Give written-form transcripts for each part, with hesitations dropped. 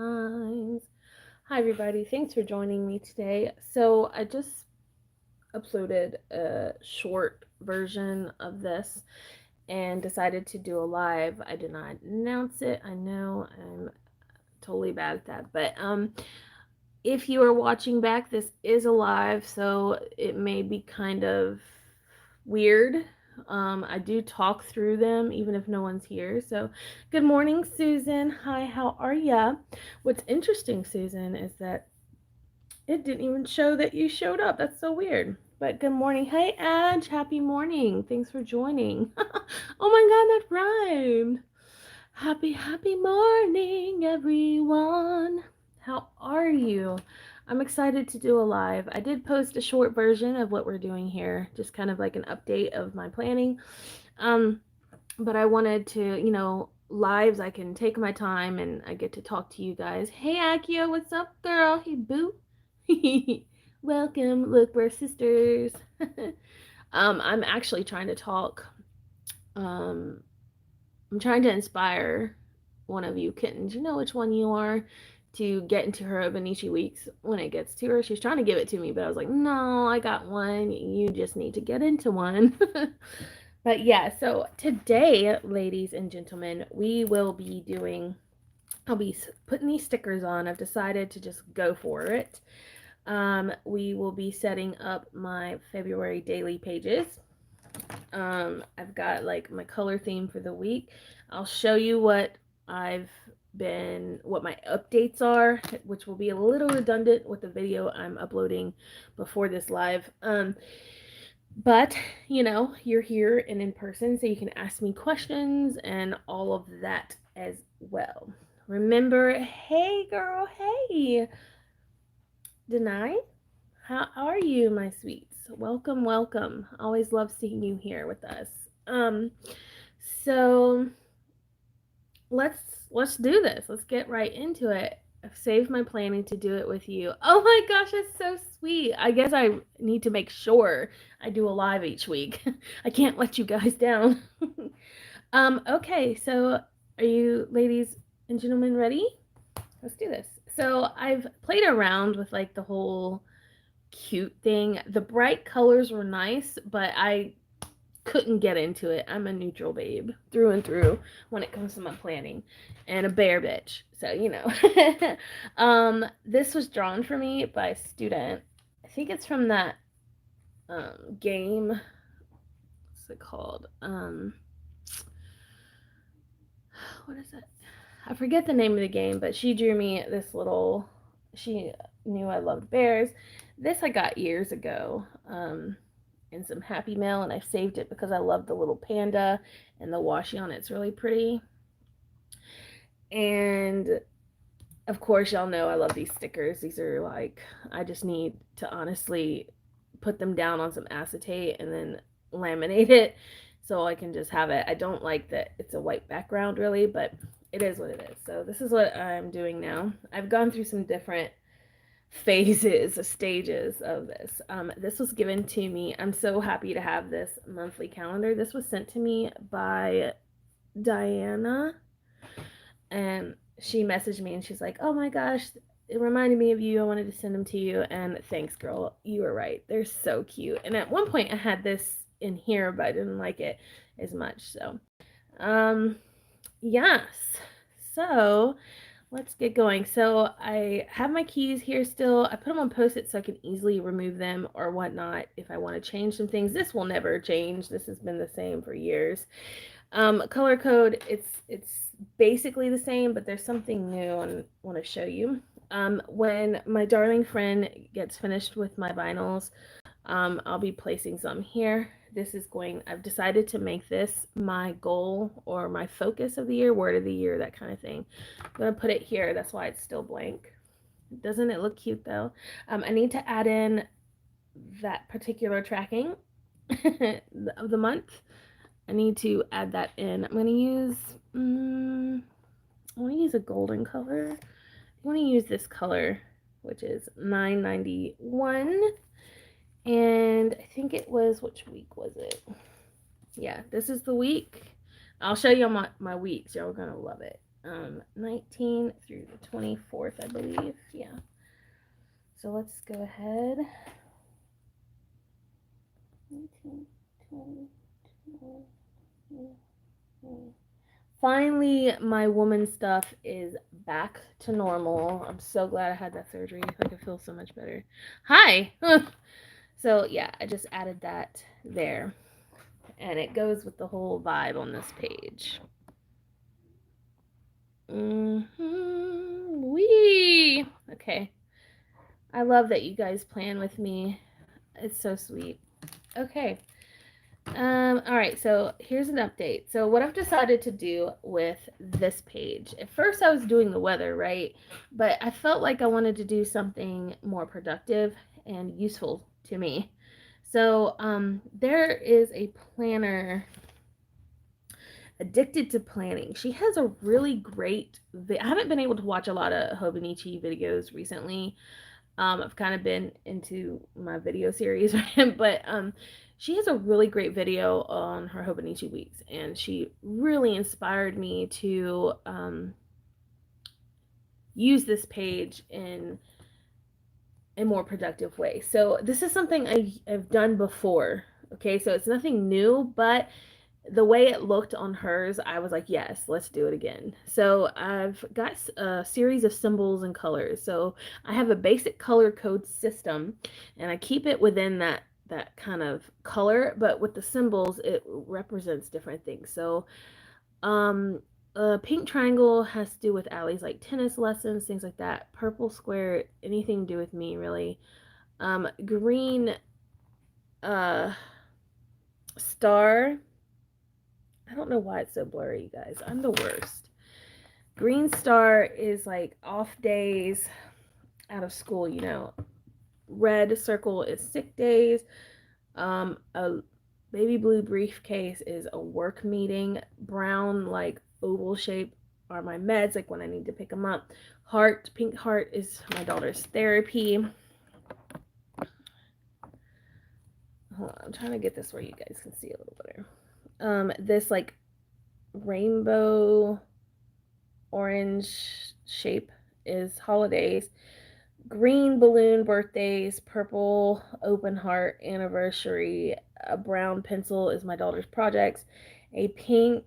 times. Hi, everybody. Thanks for joining me today. So, I just uploaded a short version of this and decided to do a live. I did not announce it. I know I'm totally bad at that, but if you are watching back, this is a live, so it may be kind of weird. I do talk through them even if no one's here. So, good morning, Susan. Hi, how are ya? What's interesting, Susan, is that it didn't even show that you showed up. That's so weird. But good morning. Hey, Edge. Happy morning. Thanks for joining. Oh my God, that rhymed. Happy morning, everyone. How are you? I'm excited to do a live. I did post a short version of what we're doing here, just kind of like an update of my planning. Um, but I wanted to, lives I can take my time and I get to talk to you guys. Hey Akio, what's up, girl? Hey boo. Welcome. Look, we're sisters. I'm actually trying to talk. Um, I'm trying to inspire one of you kittens. You know which one you are, to get into her Hobonichi weeks when it gets to her. She's trying to give it to me, but I was like, no, I got one. You just need to get into one. But yeah, so today, ladies and gentlemen, we will be doing, I'll be putting these stickers on. I've decided to just go for it. We will be setting up my February daily pages. I've got like my color theme for the week. I'll show you what my updates are, which will be a little redundant with the video I'm uploading before this live. But you're here and in person, so you can ask me questions and all of that as well. Remember, hey girl, hey, Denai, how are you, my sweets? Welcome, welcome. Always love seeing you here with us. So let's do this. Let's get right into it. I've saved my planning to do it with you. Oh my gosh, that's so sweet. I guess I need to make sure I do a live each week. I can't let you guys down. Okay, so are you ladies and gentlemen ready? Let's do this. So I've played around with like the whole cute thing. The bright colors were nice, but I couldn't get into it. I'm a neutral babe through and through when it comes to my planning, and a bear bitch. So this was drawn for me by a student. I think it's from that game. What's it called? What is it? I forget the name of the game, but she drew me this little. She knew I loved bears. This I got years ago. In some Happy Mail, and I saved it because I love the little panda and the washi on it's really pretty. And of course, y'all know I love these stickers. These are like, I just need to honestly put them down on some acetate and then laminate it so I can just have it. I don't like that it's a white background really, but it is what it is. So this is what I'm doing now. I've gone through some different stages of this. This was given to me. I'm so happy to have this monthly calendar. This was sent to me by Diana, and she messaged me and she's like, oh my gosh, it reminded me of you. I wanted to send them to you, and thanks, girl. You were right. They're so cute. And at one point I had this in here, but I didn't like it as much. So, yes. So, let's get going. So I have my keys here still. I put them on Post-it so I can easily remove them or whatnot if I want to change some things. This will never change. This has been the same for years. Color code, it's basically the same, but there's something new I want to show you. When my darling friend gets finished with my vinyls, I'll be placing some here. I've decided to make this my goal or my focus of the year, word of the year, that kind of thing. I'm going to put it here. That's why it's still blank. Doesn't it look cute though? I need to add in that particular tracking of the month. I need to add that in. I'm going to use a golden color. I want to use this color, which is $9.91. And I think it was, which week was it? Yeah, this is the week. I'll show you my weeks. Y'all are going to love it. 19 through the 24th, I believe. Yeah. So let's go ahead. 19, 20, 20. Finally, my woman stuff is back to normal. I'm so glad I had that surgery. Like, I feel so much better. Hi! So, yeah, I just added that there. And it goes with the whole vibe on this page. Wee! Okay. I love that you guys plan with me. It's so sweet. Okay. All right, so here's an update. So what I've decided to do with this page. At first I was doing the weather, right? But I felt like I wanted to do something more productive and useful to me. So there is a planner, Addicted to Planning. She has a really great I haven't been able to watch a lot of Hobonichi videos recently. I've kind of been into my video series, but she has a really great video on her Hobonichi weeks, and she really inspired me to use this page in a more productive way. So this is something I've done before. Okay, so it's nothing new, but the way it looked on hers, I was like, yes, let's do it again. So I've got a series of symbols and colors. So I have a basic color code system, and I keep it within that kind of color, but with the symbols, it represents different things. So a pink triangle has to do with Allie's like tennis lessons, things like that. Purple square, anything to do with me really. Green uh star, I don't know why it's so blurry, you guys. I'm the worst. Green star is like off days out of school, you know. Red circle is sick days. A baby blue briefcase is a work meeting. Brown, like oval shape, are my meds, like when I need to pick them up. Heart, pink heart is my daughter's therapy. Hold on, I'm trying to get this where you guys can see a little better. This like rainbow orange shape is holidays. Green balloon birthdays. Purple open heart anniversary. A brown pencil is my daughter's projects. A pink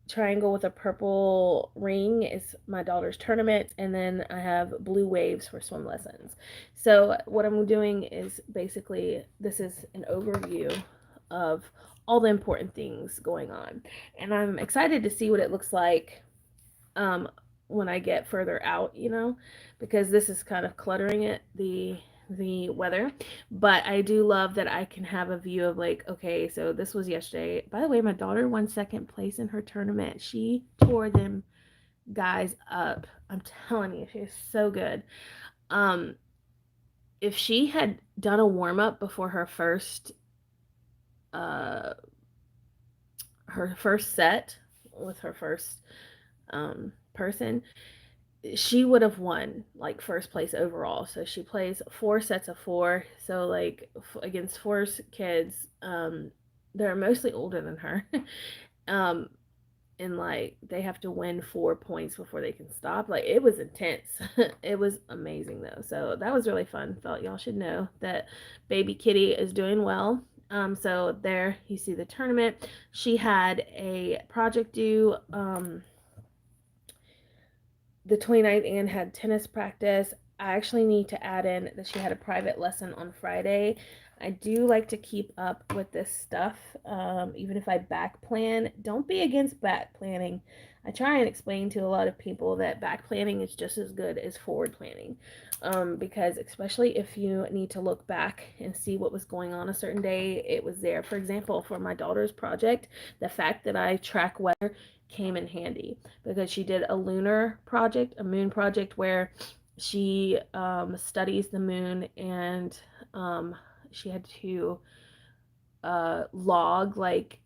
triangle with a purple ring is my daughter's tournament, and then I have blue waves for swim lessons. So what I'm doing is basically, this is an overview of all the important things going on, and I'm excited to see what it looks like um, when I get further out, you know, because this is kind of cluttering it, the weather. But I do love that I can have a view of like, okay, so this was yesterday. By the way, my daughter won second place in her tournament. She tore them guys up. I'm telling you, she's so good. Um, if she had done a warm up before uh her first set with her first person, she would have won like first place overall. So she plays 4 sets of 4. So like against 4 kids, they're mostly older than her. um, and like they have to win 4 points before they can stop. Like it was intense. It was amazing though. So that was really fun. Thought y'all should know that baby Kitty is doing well. So there you see the tournament. She had a project due the 29th and had tennis practice. I actually need to add in that she had a private lesson on Friday. I do like to keep up with this stuff, even if I back plan. Don't be against back planning. I try and explain to a lot of people that back planning is just as good as forward planning, because especially if you need to look back and see what was going on a certain day, it was there. For example, for my daughter's project, the fact that I track weather came in handy because she did a lunar project, a moon project, where she studies the moon, and she had to log like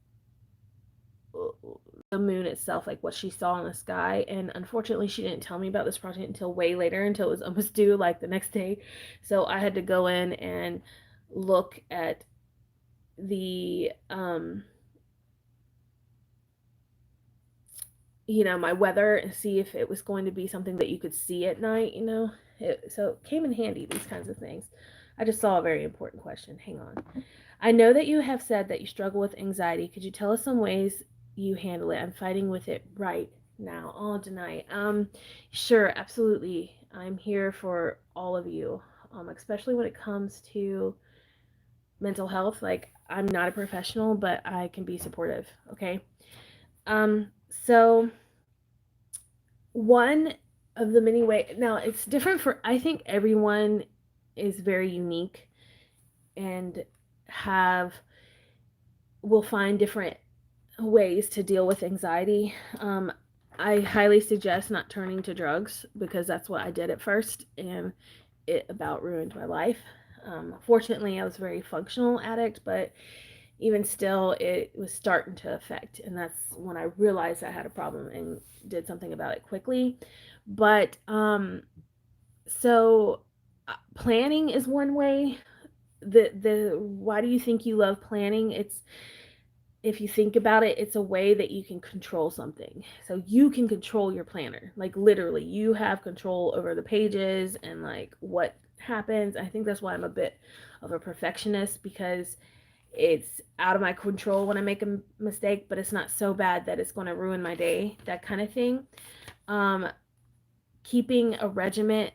the moon itself, like what she saw in the sky. And unfortunately, she didn't tell me about this project until way later, until it was almost due, like the next day. So I had to go in and look at the my weather and see if it was going to be something that you could see at night. So it came in handy, these kinds of things. I just saw a very important question. Hang on. I know that you have said that you struggle with anxiety. Could you tell us some ways you handle it? I'm fighting with it right now, all tonight. Sure, absolutely. I'm here for all of you, especially when it comes to mental health. Like, I'm not a professional, but I can be supportive. Okay. So one of the many ways, now it's different for, I think everyone is very unique and have will find different ways to deal with anxiety. I highly suggest not turning to drugs because that's what I did at first, and it about ruined my life. Fortunately, I was a very functional addict, but even still, it was starting to affect, and that's when I realized I had a problem and did something about it quickly. But so planning is one way. The why do you think you love planning? It's if you think about it, it's a way that you can control something. So you can control your planner. Like literally, you have control over the pages and like what happens. I think that's why I'm a bit of a perfectionist because it's out of my control when I make a mistake, but it's not so bad that it's going to ruin my day, that kind of thing. Um, Keeping a regiment,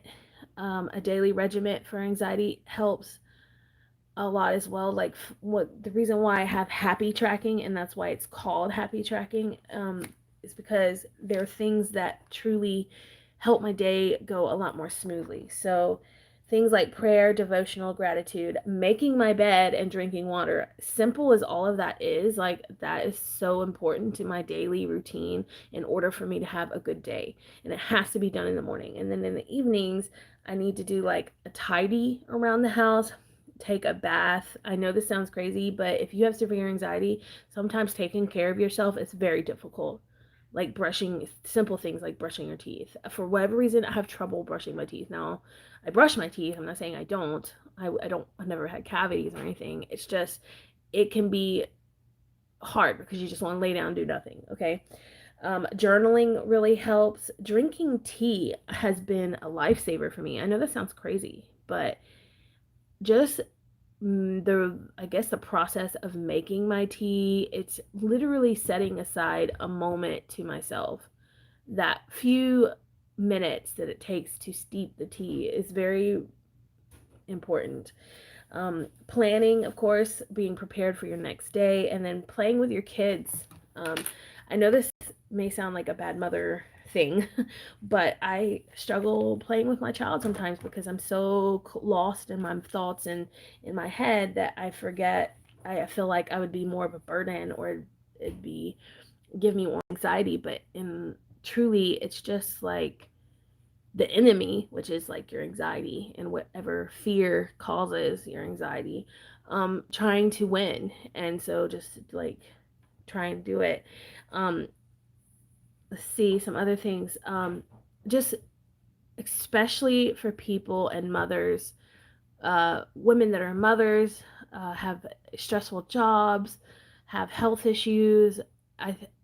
a daily regiment for anxiety helps a lot as well. Like what the reason why I have happy tracking, and that's why it's called happy tracking, is because there are things that truly help my day go a lot more smoothly. So things like prayer, devotional, gratitude, making my bed, and drinking water. Simple as all of that is, like that is so important to my daily routine in order for me to have a good day. And it has to be done in the morning. And then in the evenings, I need to do like a tidy around the house, take a bath. I know this sounds crazy, but if you have severe anxiety, sometimes taking care of yourself is very difficult. Like brushing, simple things like brushing your teeth. For whatever reason, I have trouble brushing my teeth. Now, I brush my teeth. I'm not saying I don't. I've never had cavities or anything. It's just, it can be hard because you just want to lay down and do nothing. Okay. Journaling really helps. Drinking tea has been a lifesaver for me. I know that sounds crazy, but just I guess the process of making my tea, it's literally setting aside a moment to myself. That few minutes that it takes to steep the tea is very important. Planning, of course, being prepared for your next day, and then playing with your kids. Um, I know this may sound like a bad mother thing, but I struggle playing with my child sometimes because I'm so lost in my thoughts and in my head that I forget. I feel like I would be more of a burden or it'd be give me more anxiety, but in truly, it's just like the enemy, which is like your anxiety and whatever fear causes your anxiety, trying to win. And so just like try and do it. Um, let's see some other things. Just especially for people and mothers, women that are mothers, have stressful jobs, have health issues.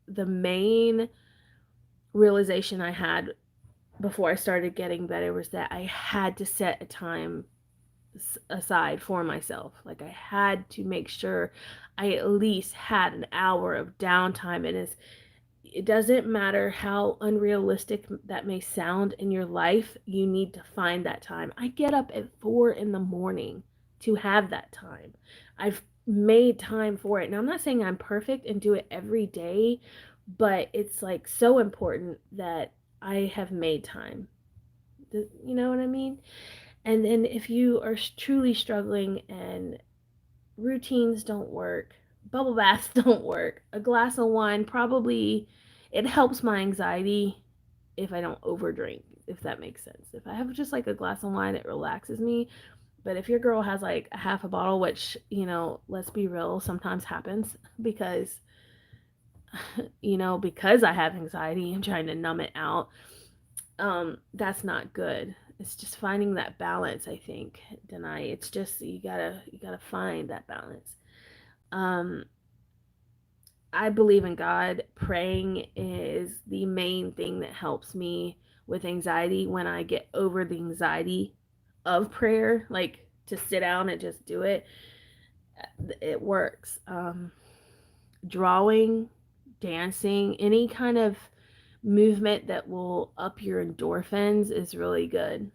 The main realization I had before I started getting better was that I had to set a time aside for myself. Like I had to make sure I at least had an hour of downtime. And it doesn't matter how unrealistic that may sound in your life, you need to find that time. I get up at 4 in the morning to have that time. I've made time for it. Now, I'm not saying I'm perfect and do it every day, but it's like so important that I have made time. You know what I mean? And then if you are truly struggling and routines don't work, bubble baths don't work, a glass of wine probably it helps my anxiety if I don't overdrink, if that makes sense. If I have just like a glass of wine, it relaxes me. But if your girl has like a half a bottle, which, let's be real, sometimes happens because, because I have anxiety, I'm trying to numb it out. That's not good. It's just finding that balance, I think. Deny. It's just you gotta find that balance. Um, I believe in God. Praying is the main thing that helps me with anxiety when I get over the anxiety of prayer, like to sit down and just do it. It works. Drawing, dancing, any kind of movement that will up your endorphins is really good.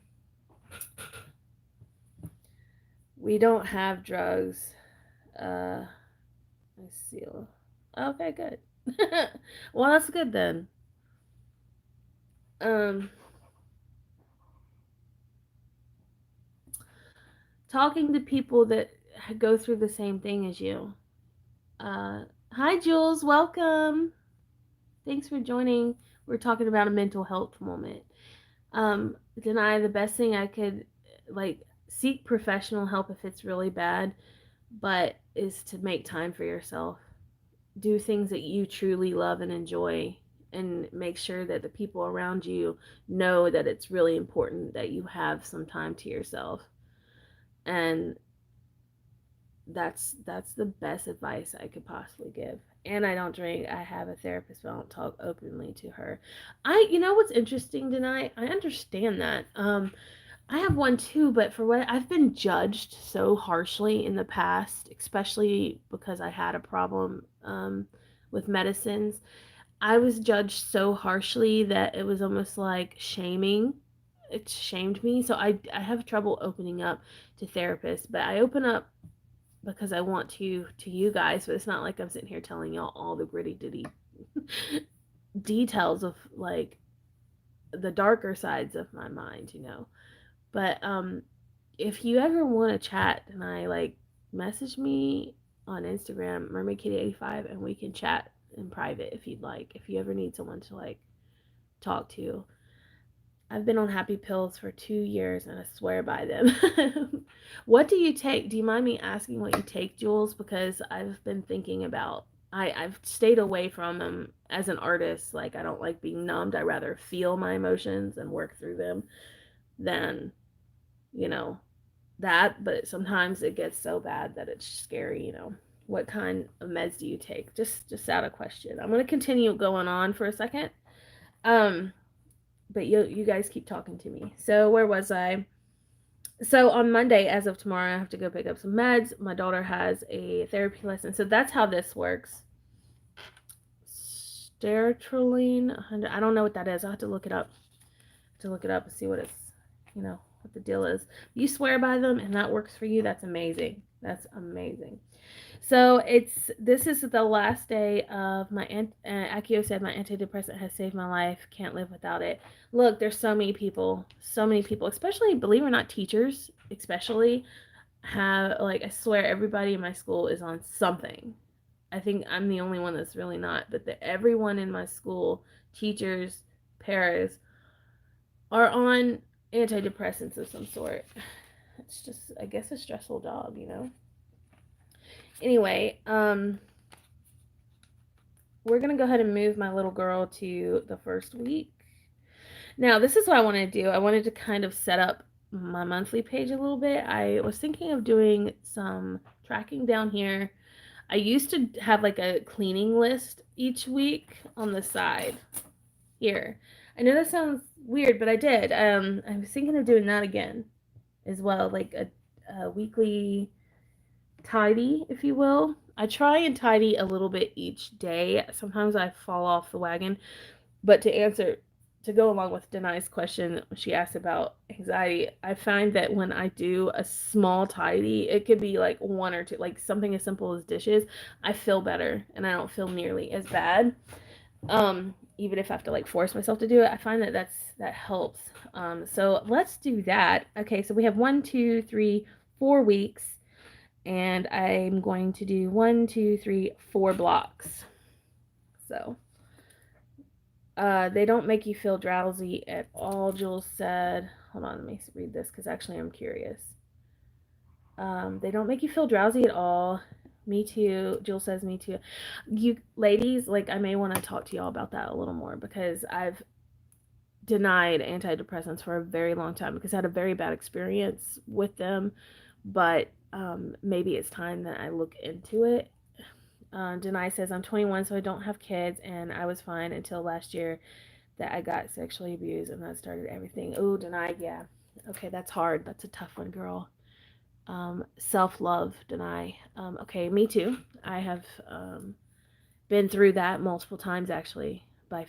We don't have drugs. Let's see. Okay, good. Well, that's good then. Um, Talking to people that go through the same thing as you. Uh, Hi, Jules. Welcome. Thanks for joining. We're talking about a mental health moment. Deny the best thing I could, like, seek professional help if it's really bad, but is to make time for yourself. Do things that you truly love and enjoy, and make sure that the people around you know that it's really important that you have some time to yourself. And that's the best advice I could possibly give. And I don't drink. I have a therapist, but I don't talk openly to her. You know what's interesting tonight? I understand that. I have one too, but for what I've been judged so harshly in the past, especially because I had a problem with medicines. I was judged so harshly that it was almost like shaming. It shamed me. So I have trouble opening up to therapists, but I open up because I want to you guys, but it's not like I'm sitting here telling y'all all the gritty ditty details of like the darker sides of my mind, you know. But if you ever want to chat and I like message me on Instagram, Mermaid Kitty 85, and we can chat in private if you'd like. If you ever need someone to like talk to. I've been on happy pills for 2 years and I swear by them. What do you take? Do you mind me asking what you take, Jules? Because I've been thinking about I've stayed away from them as an artist. Like I don't like being numbed. I rather feel my emotions and work through them than, you know, that. But sometimes it gets so bad that it's scary, you know. What kind of meds do you take? Just out of question. I'm gonna continue going on for a second. Um but you guys keep talking to me. So where was I? So on Monday, as of tomorrow, I have to go pick up some meds. My daughter has a therapy lesson, so that's how this works. Sertraline 100. I don't know what that is. I have to look it up. To look it up and see what it's, what the deal is. You swear by them, and that works for you. That's amazing. That's amazing. So this is the last day of my Akio said my antidepressant has saved my life. Can't live without it. Look, there's so many people, especially believe it or not, teachers, especially have like I swear everybody in my school is on something. I think I'm the only one that's really not, but everyone in my school, teachers, paras, are on antidepressants of some sort. It's just, I guess, a stressful job, you know. Anyway, we're gonna go ahead and move my little girl to the first week. Now, this is what I want to do. I wanted to kind of set up my monthly page a little bit. I was thinking of doing some tracking down here. I used to have like a cleaning list each week on the side here. I know that sounds weird, but I did. I was thinking of doing that again as well, like a weekly tidy, if you will. I try and tidy a little bit each day. Sometimes I fall off the wagon, but to go along with Denai's question, she asked about anxiety. I find that when I do a small tidy, it could be like one or two, like something as simple as dishes, I feel better and I don't feel nearly as bad. Even if I have to like force myself to do it, I find that that helps. So let's do that. Okay, so we have 1, 2, 3, 4 weeks, and I'm going to do 1, 2, 3, 4 blocks. So they don't make you feel drowsy at all, Jules said. Hold on, let me read this because actually I'm curious. They don't make you feel drowsy at all. Me too. Jules says me too. You ladies, like I may want to talk to y'all about that a little more because I've denied antidepressants for a very long time because I had a very bad experience with them. But maybe it's time that I look into it. Denai says, I'm 21, so I don't have kids, and I was fine until last year that I got sexually abused, and that started everything. Oh, Denai, yeah. Okay, that's hard. That's a tough one, girl. Self-love, Denai. Okay, me too. I have been through that multiple times, actually, by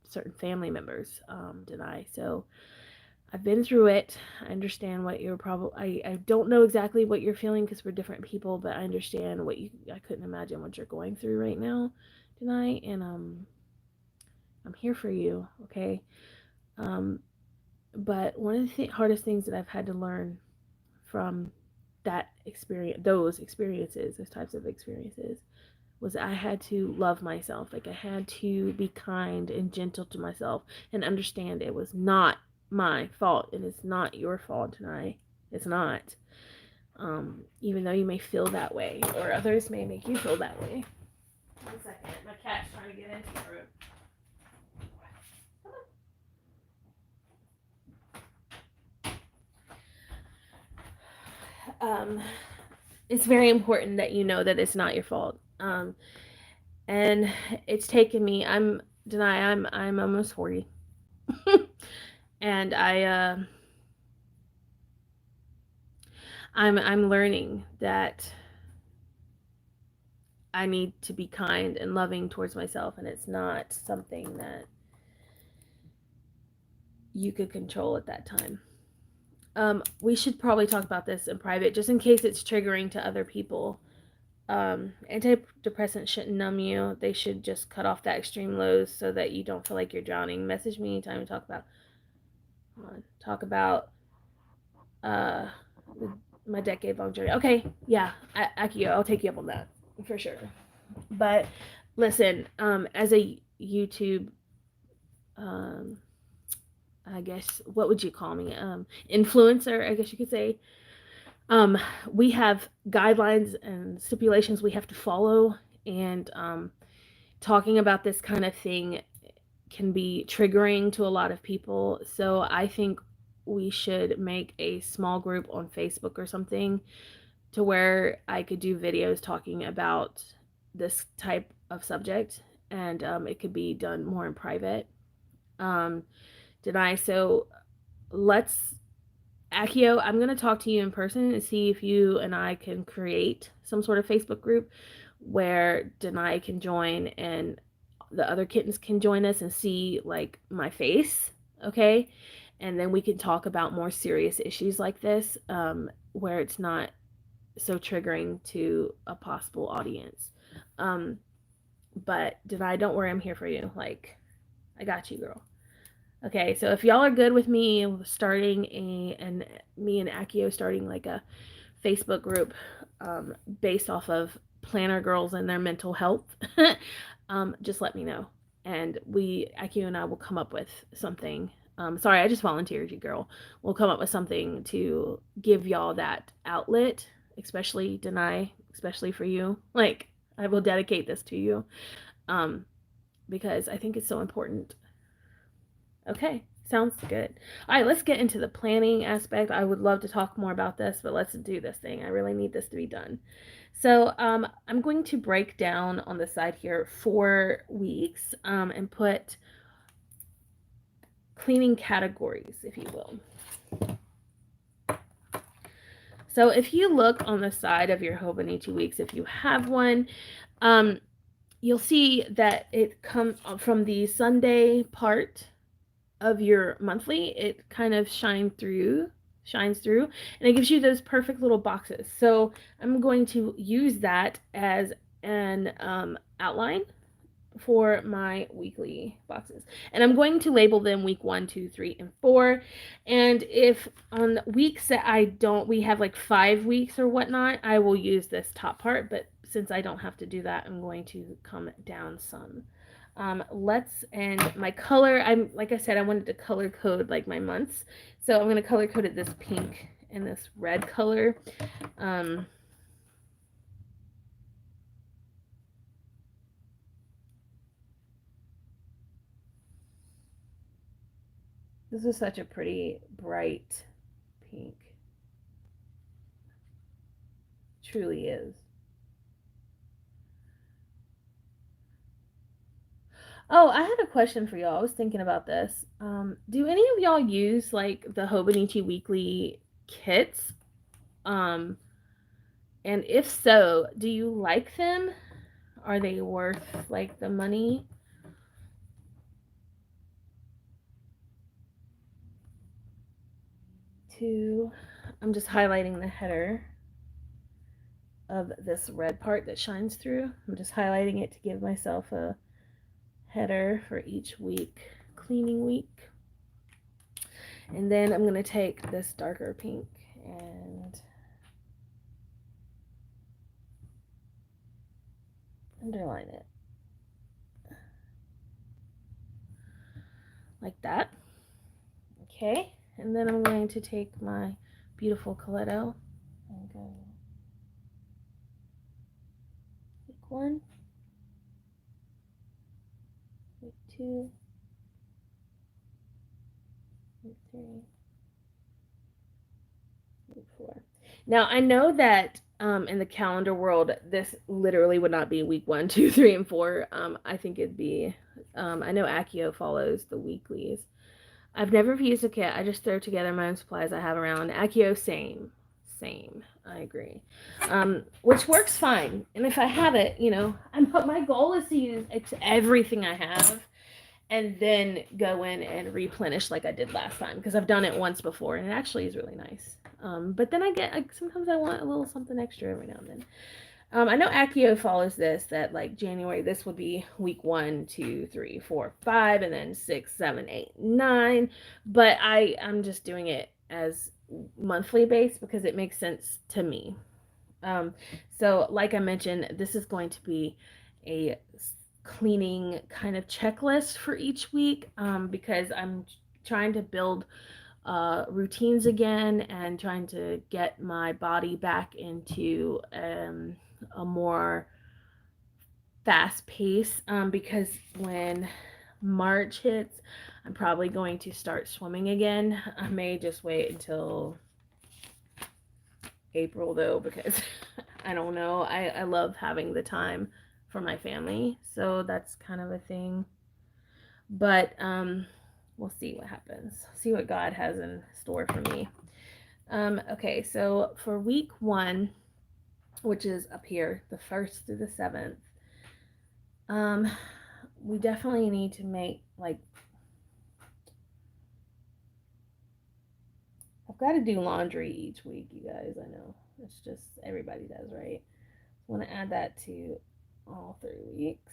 certain family members, Denai. So I've been through it. I understand what you're probably. I don't know exactly what you're feeling because we're different people, but I understand what you. I couldn't imagine what you're going through right now, tonight, and I'm here for you. Okay. Um, but one of the hardest things that I've had to learn from that experience, those types of experiences, was I had to love myself. Like I had to be kind and gentle to myself and understand it was not my fault and it's not your fault tonight. It's not. Even though you may feel that way or others may make you feel that way. 1 second. My cat's trying to get into the room. Um, it's very important that you know that it's not your fault. And it's taken me. I'm almost 40, and I'm learning that I need to be kind and loving towards myself, and it's not something that you could control at that time. We should probably talk about this in private, just in case it's triggering to other people. Antidepressants shouldn't numb you. They should just cut off that extreme lows so that you don't feel like you're drowning. Message me anytime we talk about uh my decade long journey. Okay, yeah, Akio, I'll take you up on that for sure. But listen, as a YouTube, um, I guess what would you call me? Influencer, I guess you could say. Um, we have guidelines and stipulations we have to follow, and talking about this kind of thing can be triggering to a lot of people. So I think we should make a small group on Facebook or something to where I could do videos talking about this type of subject, and it could be done more in private. Um, did I? So let's, Akio, I'm going to talk to you in person and see if you and I can create some sort of Facebook group where Denai can join and the other kittens can join us and see like my face, okay? And then we can talk about more serious issues like this, where it's not so triggering to a possible audience. Um, but Denai, don't worry, I'm here for you. Like, I got you, girl. Okay, so if y'all are good with me starting and me and Akio starting like a Facebook group based off of planner girls and their mental health, just let me know. And Akio and I will come up with something. Sorry, I just volunteered you, girl. We'll come up with something to give y'all that outlet, especially Denai, especially for you. Like, I will dedicate this to you um, because I think it's so important. Okay, sounds good. All right, let's get into the planning aspect. I would love to talk more about this, but let's do this thing. I really need this to be done. So I'm going to break down on the side here 4 weeks and put cleaning categories, if you will. So if you look on the side of your Hobonichi weeks, if you have one, you'll see that it comes from the Sunday part of your monthly. It kind of shines through, and it gives you those perfect little boxes. So I'm going to use that as an outline for my weekly boxes, and I'm going to label them week 1, 2, 3, and 4. And if on weeks that I don't, we have like 5 weeks or whatnot, I will use this top part, but since I don't have to do that, I'm going to come down some. And my color, like I said, I wanted to color code like my months, so I'm going to color code it this pink and this red color. This is such a pretty bright pink. Truly is. Oh, I had a question for y'all. I was thinking about this. Do any of y'all use like the Hobonichi weekly kits? Um, and if so, do you like them? Are they worth like the money? To, I'm just highlighting the header of this red part that shines through. I'm just highlighting it to give myself a header for each week, cleaning week. And then I'm going to take this darker pink and underline it like that. Okay, and then I'm going to take my beautiful Coletto and go week 1, week 2, week 3, week 4. Now I know that in the calendar world, this literally would not be week 1, 2, 3, and 4. I think it'd be. I know Accio follows the weeklies. I've never used a kit. I just throw together my own supplies I have around. Accio, same. Same. I agree. Which works fine. And if I have it, but my goal is to use everything I have and then go in and replenish like I did last time because I've done it once before and it actually is really nice. But then I get like sometimes I want a little something extra every now and then. I know Accio follows this that like January, this would be week 1, 2, 3, 4, 5, and then 6, 7, 8, 9. But I'm just doing it as monthly based because it makes sense to me. Um, so, like I mentioned, this is going to be a cleaning kind of checklist for each week because I'm trying to build routines again and trying to get my body back into a more fast pace because when March hits, I'm probably going to start swimming again. I may just wait until April though because I don't know. I love having the time for my family, so that's kind of a thing. But we'll see what happens. See what God has in store for me. Okay, so for week 1, which is up here, the 1st through the 7th, um, we definitely need to make like I've got to do laundry each week, you guys. I know it's just everybody does, right? I want to add that to all 3 weeks.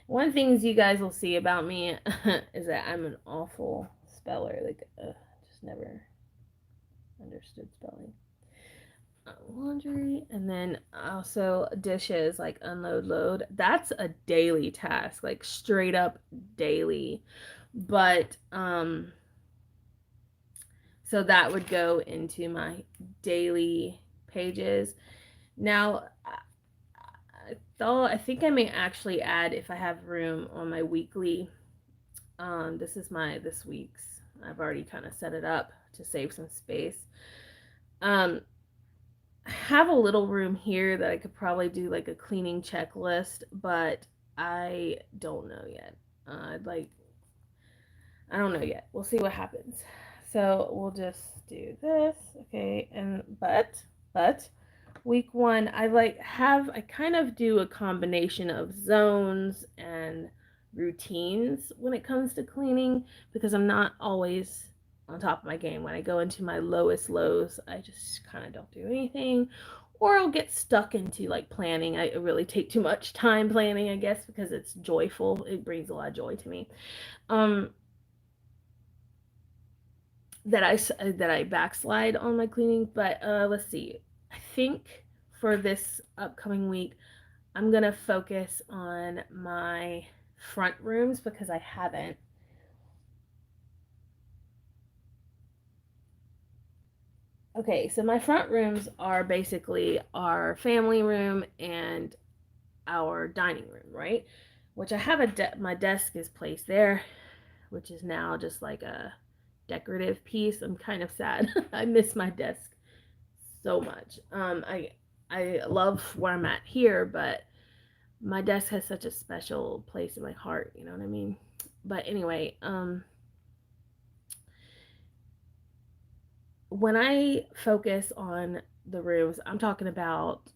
One of the things you guys will see about me is that I'm an awful speller. Like, just never understood spelling. Laundry, and then also dishes, like unload, load. That's a daily task, like straight up daily. But so that would go into my daily pages. Now, I think I may actually add if I have room on my weekly. This is this week's. I've already kind of set it up to save some space. I have a little room here that I could probably do like a cleaning checklist, but I don't know yet. I don't know yet. We'll see what happens. So we'll just do this, okay? And but week 1, I kind of do a combination of zones and routines when it comes to cleaning because I'm not always on top of my game. When I go into my lowest lows, I just kind of don't do anything. Or I'll get stuck into like planning. I really take too much time planning, I guess, because it's joyful. It brings a lot of joy to me. Um, that I backslide on my cleaning, but let's see. I think for this upcoming week, I'm gonna focus on my front rooms because I haven't. Okay, so my front rooms are basically our family room and our dining room, right? Which I have my desk is placed there, which is now just like a decorative piece. I'm kind of sad. I miss my desk so much. I love where I'm at here, but my desk has such a special place in my heart, you know what I mean? But anyway, when I focus on the rooms, I'm talking about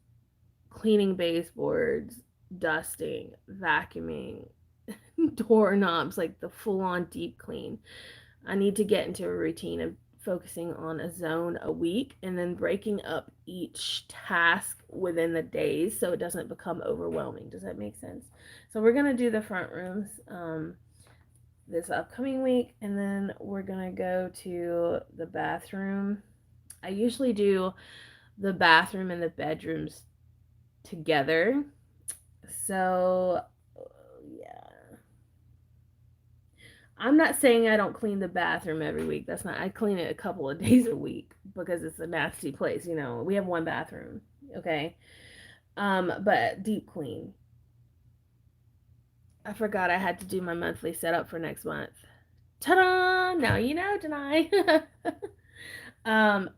cleaning baseboards, dusting, vacuuming, doorknobs, like the full on deep clean. I need to get into a routine of focusing on a zone a week and then breaking up each task within the days so it doesn't become overwhelming. Does that make sense? So we're going to do the front rooms this upcoming week, and then we're going to go to the bathroom. I usually do the bathroom and the bedrooms together. So, yeah. I'm not saying I don't clean the bathroom every week. That's not, I clean it a couple of days a week because it's a nasty place. You know, we have one bathroom. Okay. But deep clean. I forgot I had to do my monthly setup for next month. Ta-da! Now you know, Denai.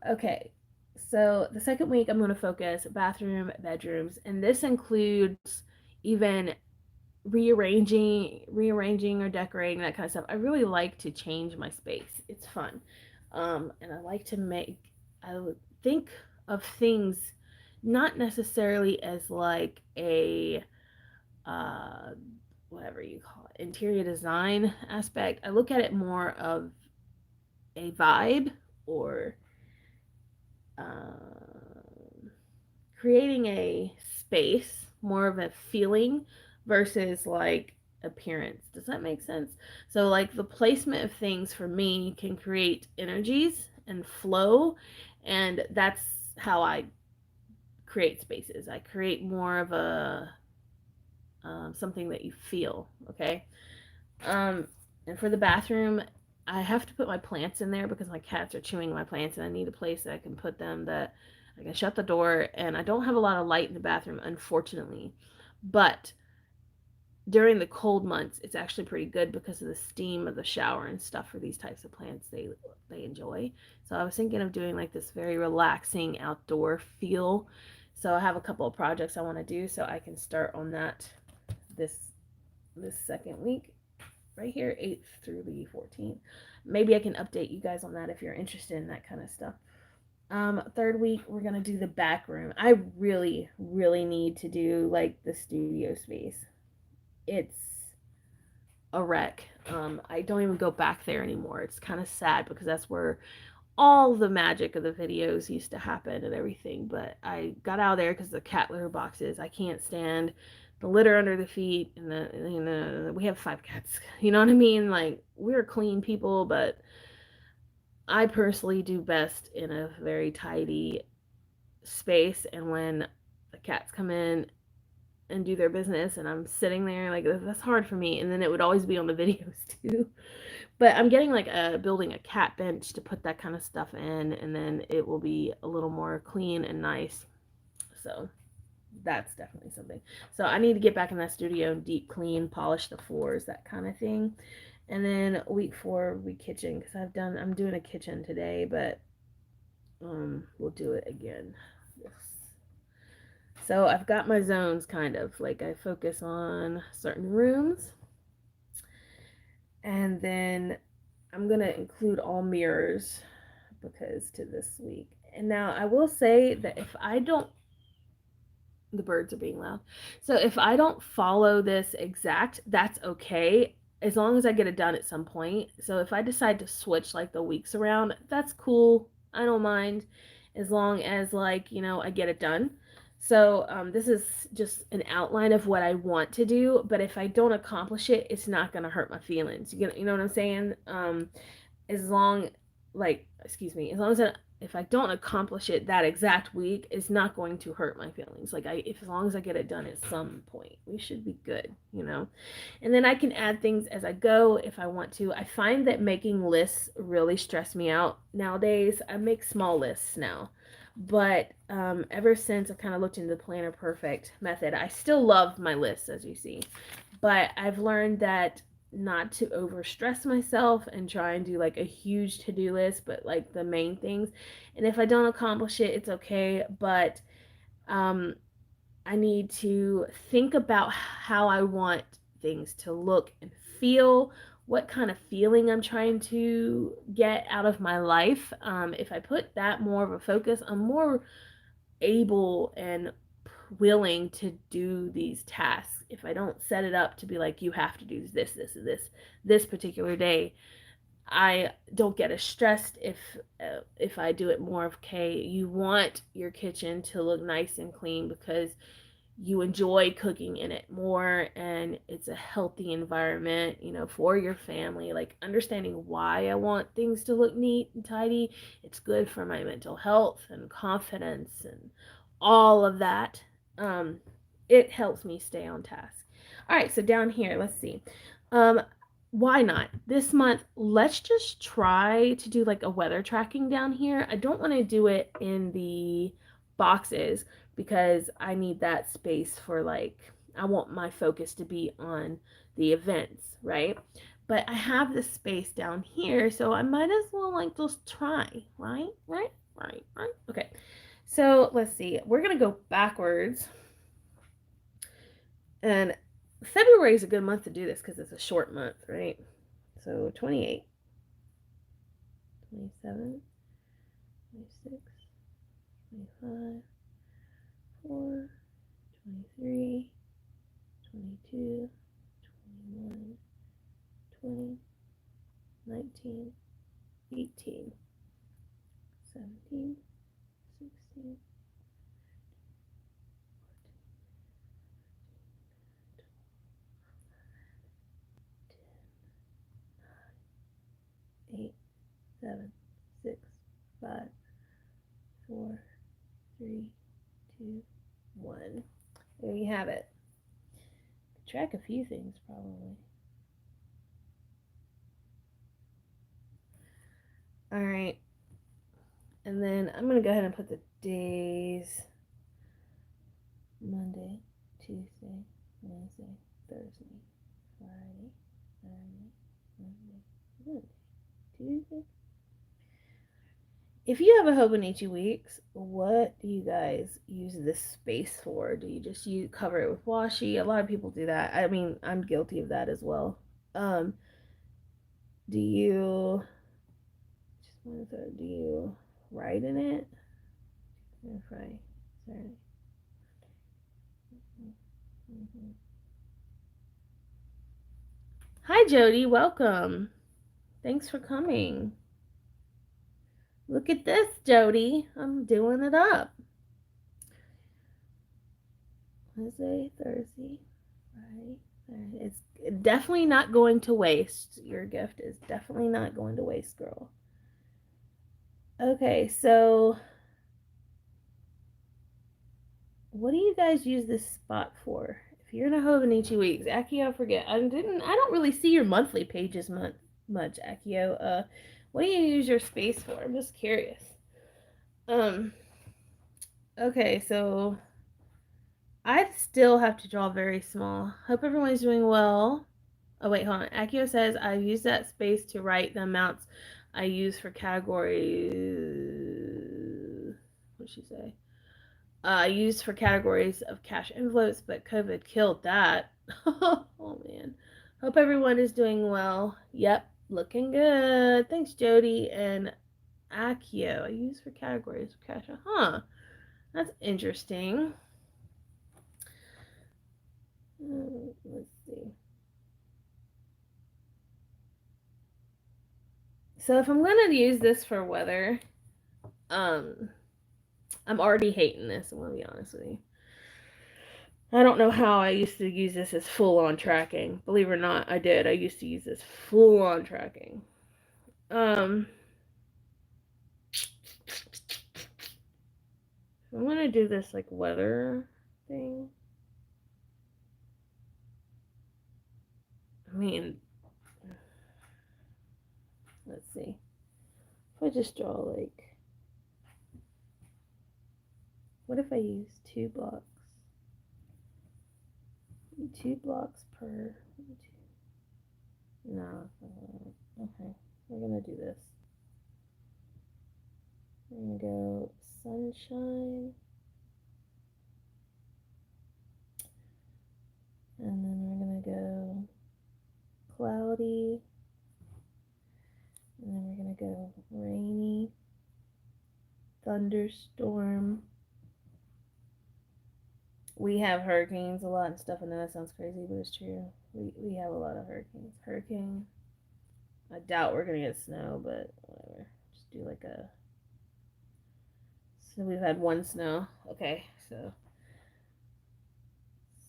Okay. So the second week I'm going to focus bathroom, bedrooms, and this includes even rearranging or decorating, that kind of stuff. I really like to change my space. It's fun. And I like to I would think of things not necessarily as like a uh whatever you call it, interior design aspect. I look at it more of a vibe, or um creating a space, more of a feeling versus like appearance. Does that make sense? So, like, the placement of things for me can create energies and flow, and that's how I create spaces. I create more of a something that you feel, okay? Um, and for the bathroom, I have to put my plants in there because my cats are chewing my plants, and I need a place that I can put them, that I can shut the door. And I don't have a lot of light in the bathroom, unfortunately. But during the cold months, it's actually pretty good because of the steam of the shower and stuff for these types of plants. They enjoy. So I was thinking of doing like this very relaxing outdoor feel. So I have a couple of projects I want to do, so I can start on that this second week right here, 8th through the 14th. Maybe I can update you guys on that if you're interested in that kind of stuff. Third week, we're gonna do the back room. I really, really need to do like the studio space. It's a wreck. I don't even go back there anymore. It's kind of sad because that's where all the magic of the videos used to happen and everything. But I got out of there because the cat litter boxes. I can't stand the litter under the feet, and we have 5 cats. You know what I mean? Like, we're clean people, but I personally do best in a very tidy space. And when the cats come in and do their business and I'm sitting there, like, that's hard for me. And then it would always be on the videos too. But I'm getting like building a cat bench to put that kind of stuff in, and then it will be a little more clean and nice. So that's definitely something. So I need to get back in that studio and deep clean, polish the floors, that kind of thing. And then week 4, we kitchen, because I'm doing a kitchen today, but we'll do it again. Yes. So I've got my zones, kind of like I focus on certain rooms, and then I'm gonna include all mirrors because to this week. And now I will say that if I don't, the birds are being loud. So if I don't follow this exact, that's okay, as long as I get it done at some point. So if I decide to switch like the weeks around, that's cool. I don't mind, as long as, like, I get it done. So this is just an outline of what I want to do, but if I don't accomplish it, it's not gonna hurt my feelings. You know what I'm saying? As long, like, excuse me, as long as if I don't accomplish it that exact week, it's not going to hurt my feelings. Like, as long as I get it done at some point, we should be good. And then I can add things as I go if I want to. I find that making lists really stress me out nowadays. I make small lists now, but ever since I've kind of looked into the Planner Perfect method, I still love my lists, as you see, but I've learned that not to overstress myself and try and do like a huge to-do list, but like the main things. And if I don't accomplish it, it's okay. But um I need to think about how I want things to look and feel, what kind of feeling I'm trying to get out of my life. If I put that more of a focus, I'm more able and willing to do these tasks. If I don't set it up to be like, you have to do this particular day, I don't get as stressed if I do it more of, okay, you want your kitchen to look nice and clean because you enjoy cooking in it more and it's a healthy environment, for your family. Like understanding why I want things to look neat and tidy. It's good for my mental health and confidence and all of that. Um, it helps me stay on task. All right, so down here, let's see. Um, why not? This month, let's just try to do like a weather tracking down here. I don't want to do it in the boxes because I need that space for like, I want my focus to be on the events, right? But I have this space down here, so I might as well like just try, right? Right. Okay. So let's see. We're gonna go backwards, and February is a good month to do this because it's a short month, right? So 28, 27, 26, 25, 4, 23, 22, 21, 20, 19, 18, 17, 16, 8, 7, 6, 5, 4, 3, 2, 1. There you have it. Track a few things probably. All right. And then I'm going to go ahead and put the days: Monday, Tuesday, Wednesday, Thursday, Friday, Saturday, Monday, Tuesday. If you have a Hobonichi weeks, what do you guys use this space for? Do you just cover it with washi? A lot of people do that. I mean, I'm guilty of that as well. Do you do you write in it? Friday, Saturday. Mm-hmm. Hi, Jody. Welcome. Thanks for coming. Look at this, Jody. I'm doing it up. Wednesday, Thursday, Friday, Saturday. It's definitely not going to waste. Your gift is definitely not going to waste, girl. Okay, so what do you guys use this spot for? If you're in a Hobonichi weeks, Akio, forget. I don't really see your monthly pages much, Akio. What do you use your space for? I'm just curious. Okay, so I still have to draw very small. Hope everyone's doing well. Oh, wait, hold on. Akio says, I use that space to write the amounts I use for categories. What did she say? I used for categories of cash envelopes, but COVID killed that. Oh, man. Hope everyone is doing well. Yep, looking good. Thanks, Jody. And Akio, I use for categories of cash. Huh. That's interesting. Let's see. So if I'm gonna use this for weather, I'm already hating this. I'm gonna be honest with you. I don't know how I used to use this as full on tracking. Believe it or not, I did. I used to use this full on tracking. I'm gonna do this like weather thing. I mean, let's see. If I just draw like, what if I use 2 blocks? 2 blocks per. No. Okay. We're gonna do this. We're gonna go sunshine. And then we're going to go cloudy. And then we're going to go rainy, thunderstorm. We have hurricanes a lot and stuff, and that sounds crazy, but it's true. We have a lot of hurricanes. Hurricane. I doubt we're going to get snow, but whatever. Just do like a... So we've had one snow. Okay, so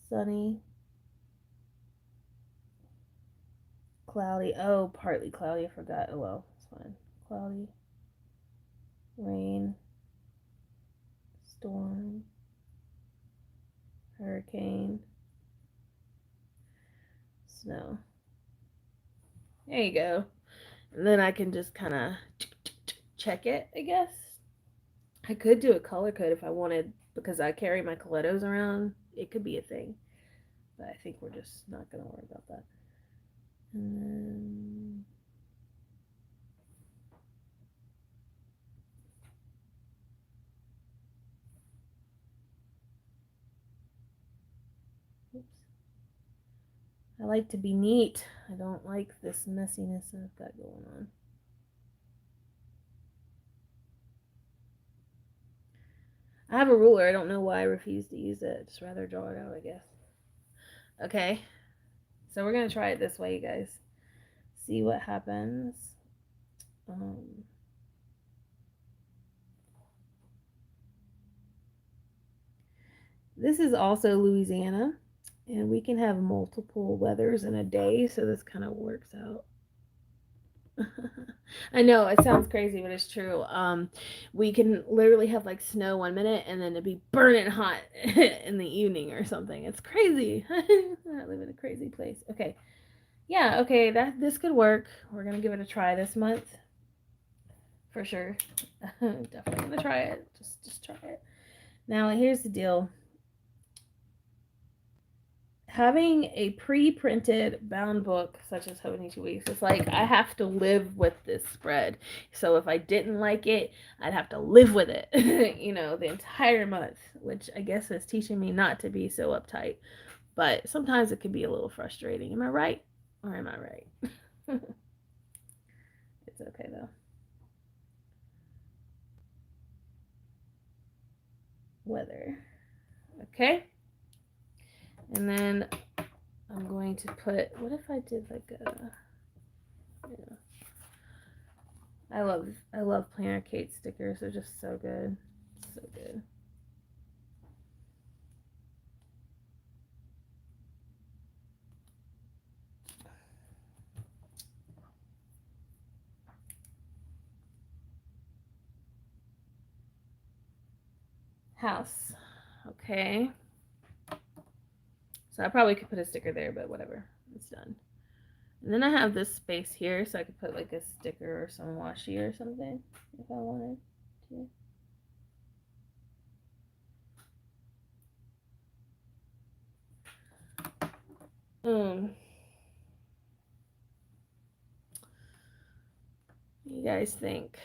sunny, cloudy. Oh, partly cloudy. I forgot. Oh well, it's fine. Cloudy, rain, storm, hurricane, snow. There you go. And then I can just kind of check it, I guess. I could do a color code if I wanted, because I carry my Colettos around. It could be a thing. But I think we're just not going to worry about that. And then... Oops. I like to be neat. I don't like this messiness I've got going on. I have a ruler. I don't know why I refuse to use it. I'd just rather draw it out, I guess. Okay. So we're going to try it this way, you guys. See what happens. This is also Louisiana. And we can have multiple weathers in a day. So this kind of works out. I know it sounds crazy, but it's true. We can literally have like snow 1 minute and then it'd be burning hot in the evening or something. It's crazy. I live in a crazy place. Okay, yeah, okay, this could work. We're gonna give it a try this month for sure. Definitely gonna try it. Just try it. Now here's the deal. Having a pre-printed bound book such as Hobonichi Weeks, it's like I have to live with this spread. So if I didn't like it, I'd have to live with it, the entire month, which I guess is teaching me not to be so uptight. But sometimes it can be a little frustrating. Am I right? Or am I right? It's okay though. Weather. Okay. And then I'm going to put, what if I did like a, I love Planner Kate stickers. They're just so good. So good. House. Okay. So I probably could put a sticker there, but whatever. It's done. And then I have this space here, so I could put like a sticker or some washi or something if I wanted to. What do you guys think?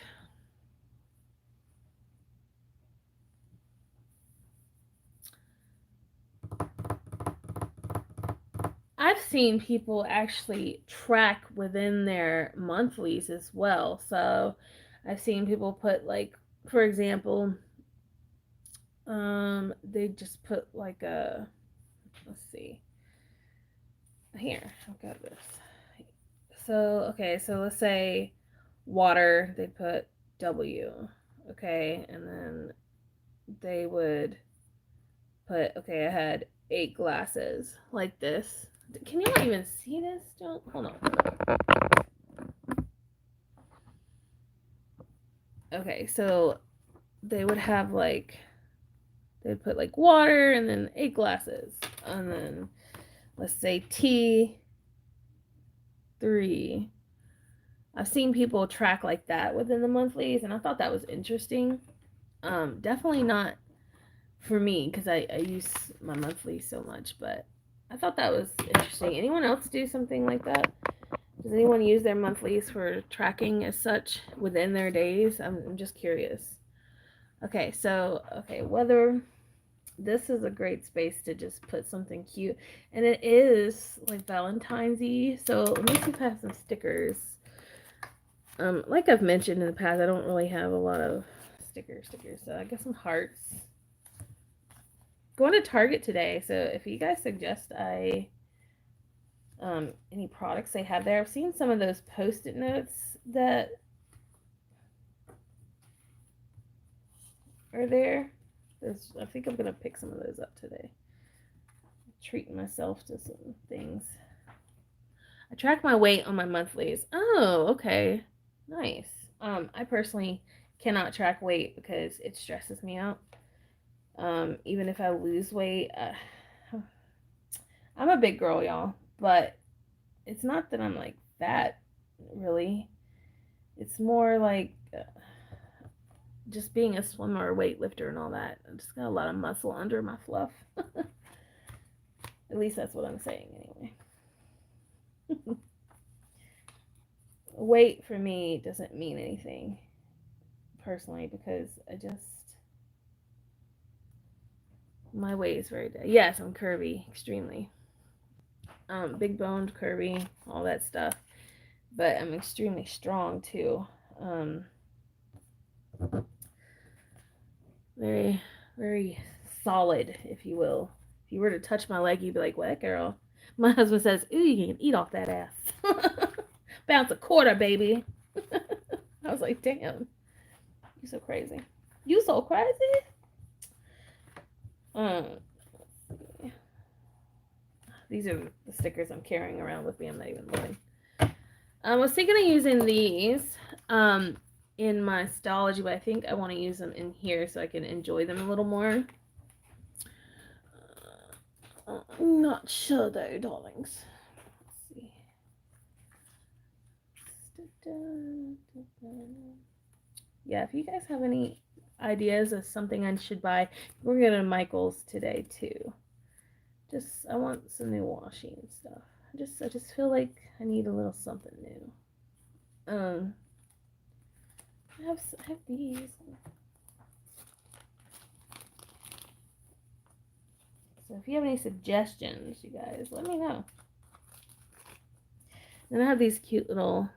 I've seen people actually track within their monthlies as well. So I've seen people put like, for example, they just put like a, let's see, here, I've got this. So, okay, so let's say water, they put W, okay, and then they would put, okay, I had 8 glasses like this. Can you not even see this? Don't, hold on. Okay, so they would have like, they'd put like water and then 8 glasses. And then let's say tea, 3. I've seen people track like that within the monthlies, and I thought that was interesting. Definitely not for me because I use my monthly so much, but I thought that was interesting. Anyone else do something like that? Does anyone use their monthlies for tracking as such within their days? I'm just curious. Okay, so, okay, weather. this is a great space to just put something cute. And it is like Valentine's-y. So let me see if I have some stickers. Like I've mentioned in the past, I don't really have a lot of stickers. So I got some hearts. Going to Target today, so if you guys suggest any products they have there, I've seen some of those post-it notes that are there. I think I'm gonna pick some of those up today. Treating myself to some things. I track my weight on my monthlies. Oh, okay. Nice. I personally cannot track weight because it stresses me out. Even if I lose weight, I'm a big girl, y'all, but it's not that I'm like fat, really. It's more like just being a swimmer, or weightlifter, and all that. I just got a lot of muscle under my fluff. At least that's what I'm saying, anyway. Weight for me doesn't mean anything personally because my weight is very dead. Yes, I'm curvy, extremely. Big boned, curvy, all that stuff. But I'm extremely strong too. Very, very solid, if you will. If you were to touch my leg, you'd be like, "What, girl?" My husband says, "Ooh, you can eat off that ass." Bounce a quarter, baby. I was like, "Damn, you so crazy. You so crazy." Um, these are the stickers I'm carrying around with me. I'm not even looking. I was thinking of using these in my Stology, but I think I want to use them in here so I can enjoy them a little more. I'm not sure though, darlings. Let's see. Yeah, if you guys have any ideas of something I should buy, we're going to Michael's today too. I want some new washi and stuff. I just feel like I need a little something new. I have these. So if you have any suggestions, you guys, let me know. Then I have these cute little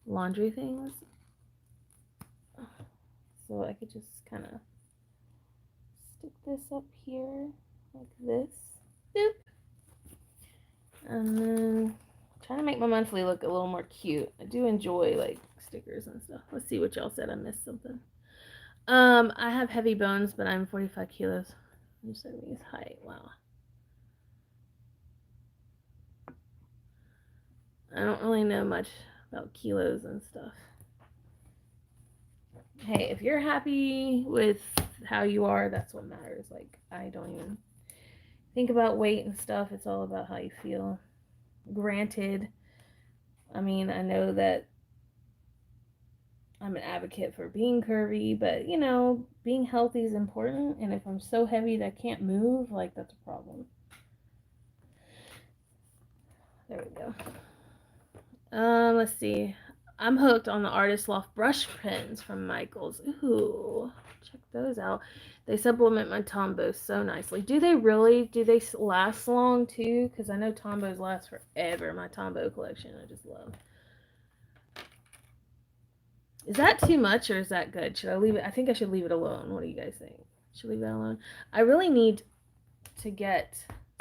laundry things. So I could just kind of stick this up here like this. Boop. And then trying to make my monthly look a little more cute. I do enjoy like stickers and stuff. Let's see what y'all said. I missed something. I have heavy bones, but I'm 45 kilos. I'm 70 height. Wow. I don't really know much about kilos and stuff. Hey, if you're happy with how you are, that's what matters. Like, I don't even think about weight and stuff. It's all about how you feel. Granted, I mean, I know that I'm an advocate for being curvy, but you know, being healthy is important. And if I'm so heavy that I can't move, like, that's a problem. There we go. Let's see. I'm hooked on the Artist Loft brush pens from Michaels. Ooh, check those out. They supplement my Tombos so nicely. Do they really? Do they last long too? Because I know Tombos last forever. My Tombow collection, I just love. Is that too much or is that good? Should I leave it? I think I should leave it alone. What do you guys think? Should leave that alone? I really need to get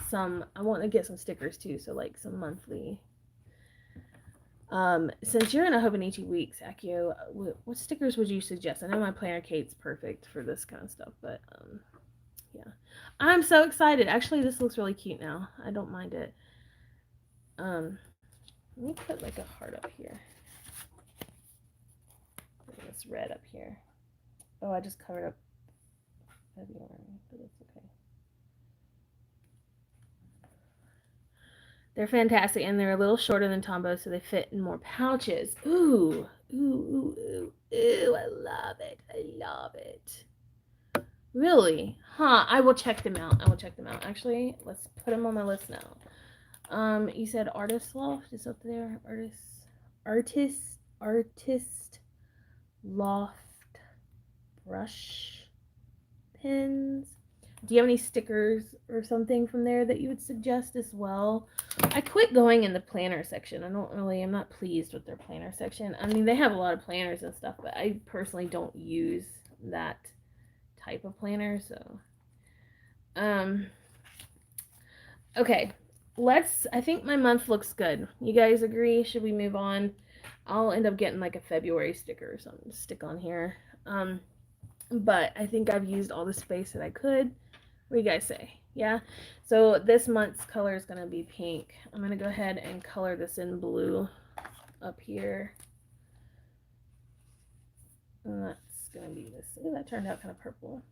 some. I want to get some stickers too. So like some monthly. Since you're in a Hobonichi week, Akio, what stickers would you suggest? I know my planner Kate's perfect for this kind of stuff, but yeah. I'm so excited. Actually, this looks really cute now. I don't mind it. Let me put like a heart up here. This red up here. Oh, I just covered up February, but it's okay. They're fantastic, and they're a little shorter than Tombow, so they fit in more pouches. Ooh, ooh, ooh, ooh, ooh! I love it. I love it. Really? Huh? I will check them out. Actually, let's put them on my list now. You said Artist Loft is up there. Artist Loft brush pens. Do you have any stickers or something from there that you would suggest as well? I quit going in the planner section. I'm not pleased with their planner section. I mean, they have a lot of planners and stuff, but I personally don't use that type of planner, so. Um, okay. I think my month looks good. You guys agree? Should we move on? I'll end up getting like a February sticker or something to stick on here. But I think I've used all the space that I could. What do you guys say? Yeah? So this month's color is going to be pink. I'm going to go ahead and color this in blue up here. And that's going to be this. Ooh, that turned out kind of purple.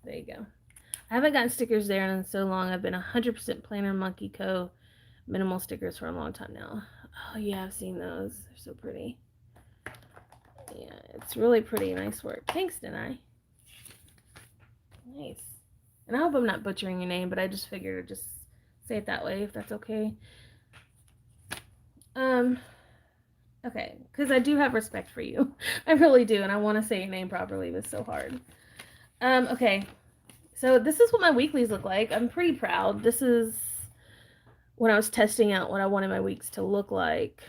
There you go. I haven't gotten stickers there in so long. I've been 100% Planner Monkey Co. minimal stickers for a long time now. Oh yeah, I've seen those. They're so pretty. Yeah, it's really pretty. Nice work. Thanks, Denai. Nice. And I hope I'm not butchering your name, but I just figured I'd just say it that way if that's okay. Okay, because I do have respect for you. I really do, and I want to say your name properly, but it's so hard. Okay. So this is what my weeklies look like. I'm pretty proud. This is when I was testing out what I wanted my weeks to look like.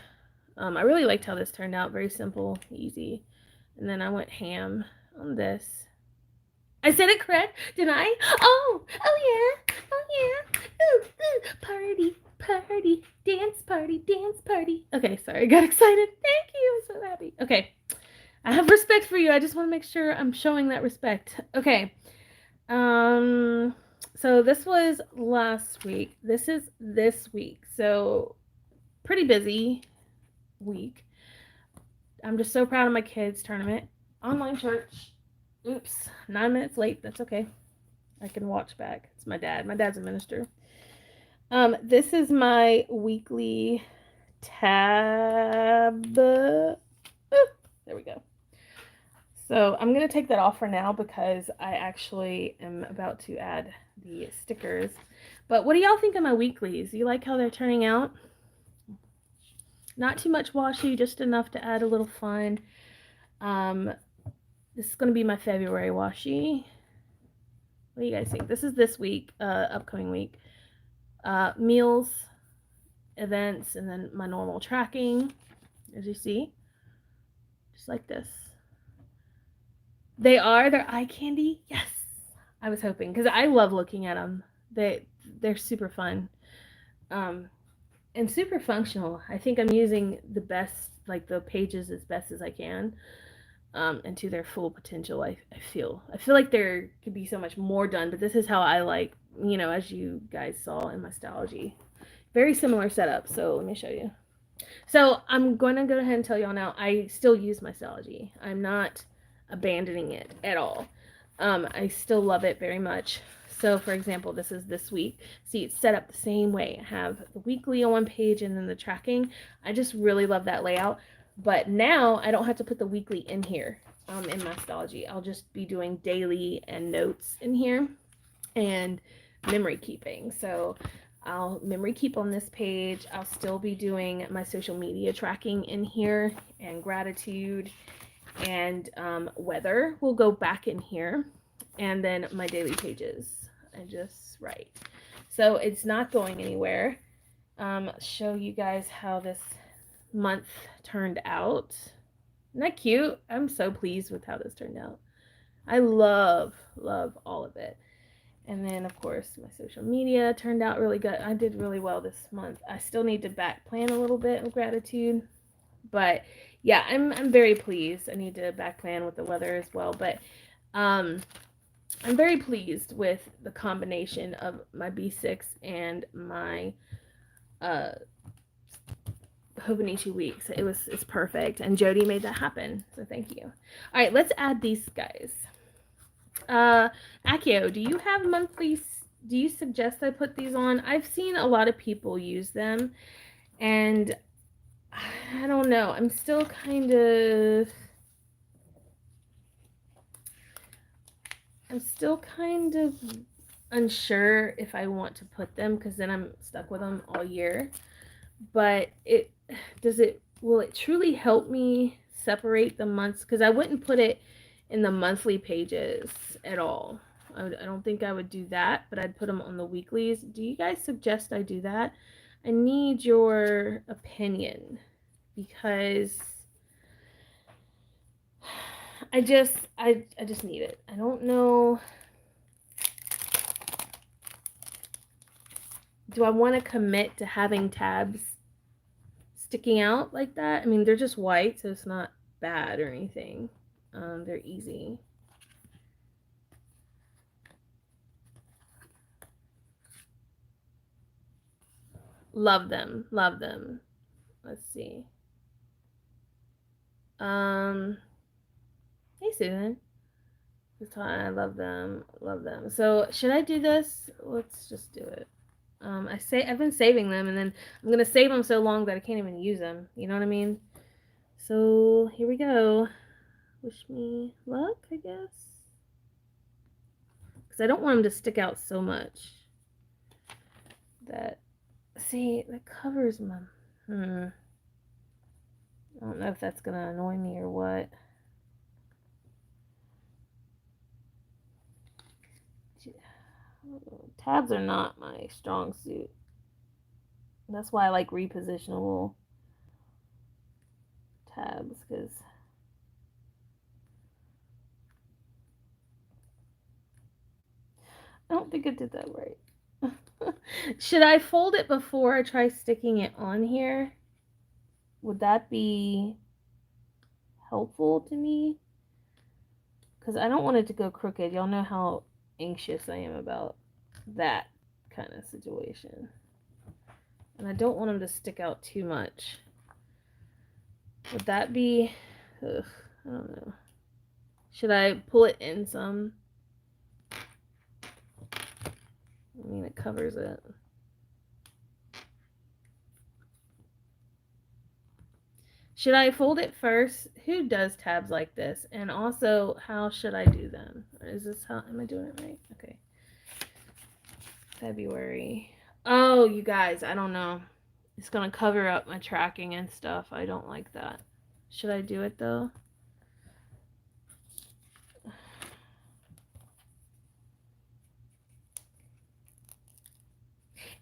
I really liked how this turned out. Very simple, easy. And then I went ham on this. I said it correct, didn't I? Oh yeah, oh yeah. Ooh, ooh. Party, dance party. Okay, sorry, I got excited. Thank you, I'm so happy. Okay, I have respect for you. I just want to make sure I'm showing that respect. Okay, so this was last week. This is this week. So pretty busy week. I'm just so proud of my kids' tournament. Online church. Oops, 9 minutes late. That's okay. I can watch back. It's my dad. My dad's a minister. This is my weekly tab. There we go. So I'm going to take that off for now because I actually am about to add the stickers. But what do y'all think of my weeklies? You like how they're turning out? Not too much washi, just enough to add a little fun. This is going to be my February washi. What do you guys think? This is this week, upcoming week. Meals, events, and then my normal tracking, as you see. Just like this. They're eye candy. Yes, I was hoping because I love looking at them. They're super fun, and super functional. I think I'm using the best, like the pages as best as I can, and to their full potential. I feel like there could be so much more done, but this is how I like. As you guys saw in my Stylogy, very similar setup. So let me show you. So I'm going to go ahead and tell y'all now. I still use my Stylogy. I'm not abandoning it at all. I still love it very much. So for example, this is this week. See, it's set up the same way. I have the weekly on one page and then the tracking. I just really love that layout. But now I don't have to put the weekly in here in my Stylogy. I'll just be doing daily and notes in here and memory keeping. So I'll memory keep on this page. I'll still be doing my social media tracking in here and gratitude and weather will go back in here, and then my daily pages I just write. So it's not going anywhere. Show you guys how this month turned out. Isn't that cute? I'm so pleased with how this turned out. I love all of it. And then of course my social media turned out really good. I did really well this month. I still need to back plan a little bit of gratitude, but yeah, I'm very pleased. I need to back plan with the weather as well, but I'm very pleased with the combination of my B6 and my Hobonichi weeks. It's perfect, and Jody made that happen. So thank you. All right, let's add these guys. Akio, do you have monthly? Do you suggest I put these on? I've seen a lot of people use them, and I don't know. I'm still kind of unsure if I want to put them because then I'm stuck with them all year. But will it truly help me separate the months? Because I wouldn't put it in the monthly pages at all. I don't think I would do that, but I'd put them on the weeklies. Do you guys suggest I do that? I need your opinion because I just need it. I don't know. Do I want to commit to having tabs sticking out like that? I mean, they're just white, so it's not bad or anything. They're easy. Love them. Love them. Let's see. Hey Susan. I love them. Love them. So should I do this? Let's just do it. I've been saving them, and then I'm gonna save them so long that I can't even use them. You know what I mean? So here we go. Wish me luck, I guess. Because I don't want them to stick out so much. That that covers my. I don't know if that's gonna annoy me or what. Tabs are not my strong suit. That's why I like repositionable tabs, because I don't think I did that right. Should I fold it before I try sticking it on here? Would that be helpful to me? Because I don't want it to go crooked. Y'all know how anxious I am about that kind of situation. And I don't want them to stick out too much. Would that be... Ugh, I don't know. Should I pull it in some? I mean, it covers it. Should I fold it first? Who does tabs like this? And also, how should I do them? Is this how, am I doing it right? Okay. February. Oh, you guys, I don't know. It's gonna cover up my tracking and stuff. I don't like that. Should I do it though?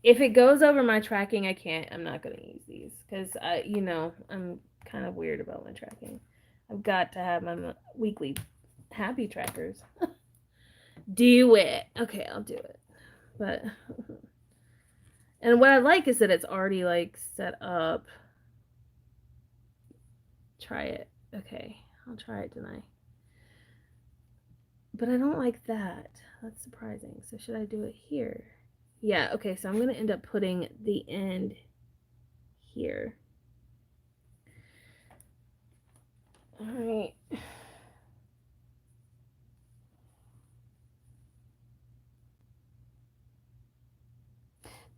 If it goes over my tracking, I'm not gonna use these because I'm kind of weird about my tracking. I've got to have my weekly happy trackers. Do it. Okay, I'll do it. But and what I like is that it's already like set up. Try it. Okay, I'll try it tonight. But I don't like that. That's surprising. So should I do it here? Yeah, okay, so I'm going to end up putting the end here. Alright.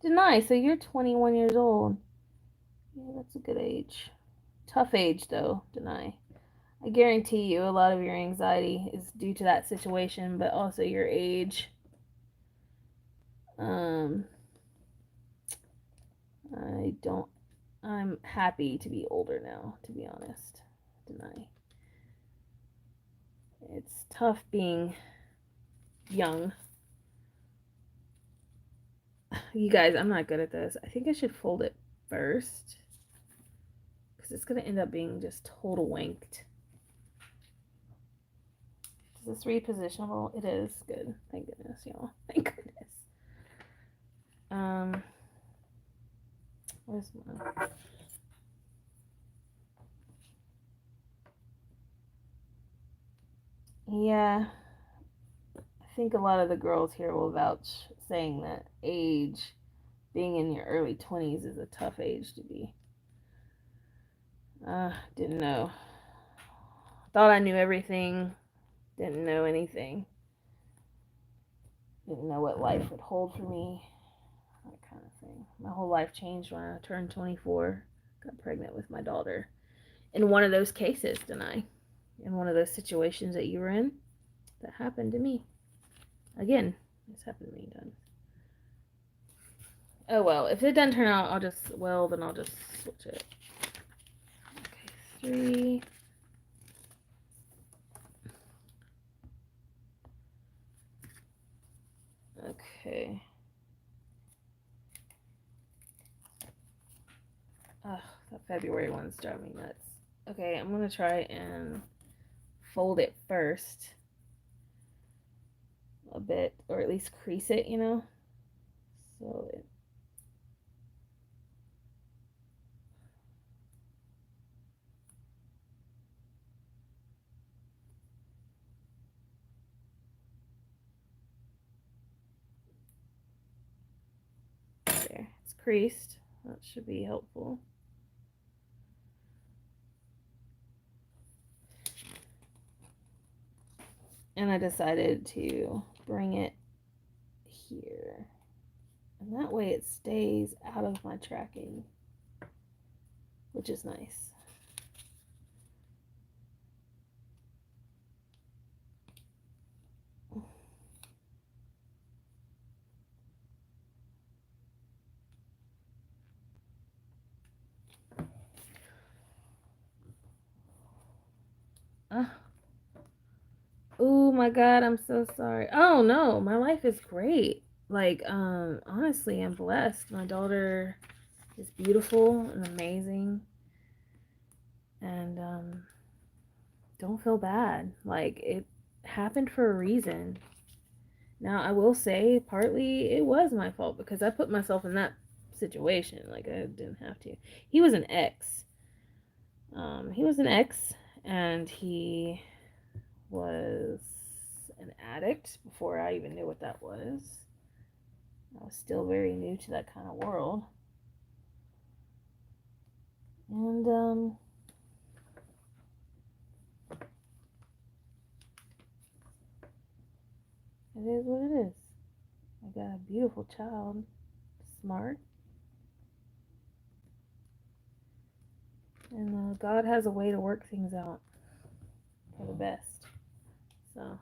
Denai, so you're 21 years old. Yeah, that's a good age. Tough age, though, Denai. I guarantee you a lot of your anxiety is due to that situation, but also your age. I'm happy to be older now, to be honest. Denai. It's tough being young. You guys, I'm not good at this. I think I should fold it first. Because it's going to end up being just total wanked. Is this repositionable? It is. Good. Thank goodness, y'all. Thank goodness. Where's my... Yeah. I think a lot of the girls here will vouch saying that age, being in your early 20s is a tough age to be. Didn't know. Thought I knew everything. Didn't know anything. Didn't know what life would hold for me. That kind of thing. My whole life changed when I turned 24. Got pregnant with my daughter. In one of those cases, Denai. In one of those situations that you were in. That happened to me. Again, it's happened to me times. Oh well, if it doesn't turn out, then I'll just switch it. Okay, 3. Okay. Ugh, that February one's driving me nuts. Okay, I'm gonna try and fold it first a bit, or at least crease it, So there, it's creased. That should be helpful. And I decided to bring it here. And that way it stays out of my tracking, which is nice. Oh my God, I'm so sorry. Oh no, my life is great. Like, honestly, I'm blessed. My daughter is beautiful and amazing. And don't feel bad. Like, it happened for a reason. Now, I will say, partly it was my fault because I put myself in that situation. Like, I didn't have to. He was an ex. He was an ex, and he was an addict before I even knew what that was. I was still very new to that kind of world. And, it is what it is. I got a beautiful child, smart, and God has a way to work things out for the best. So,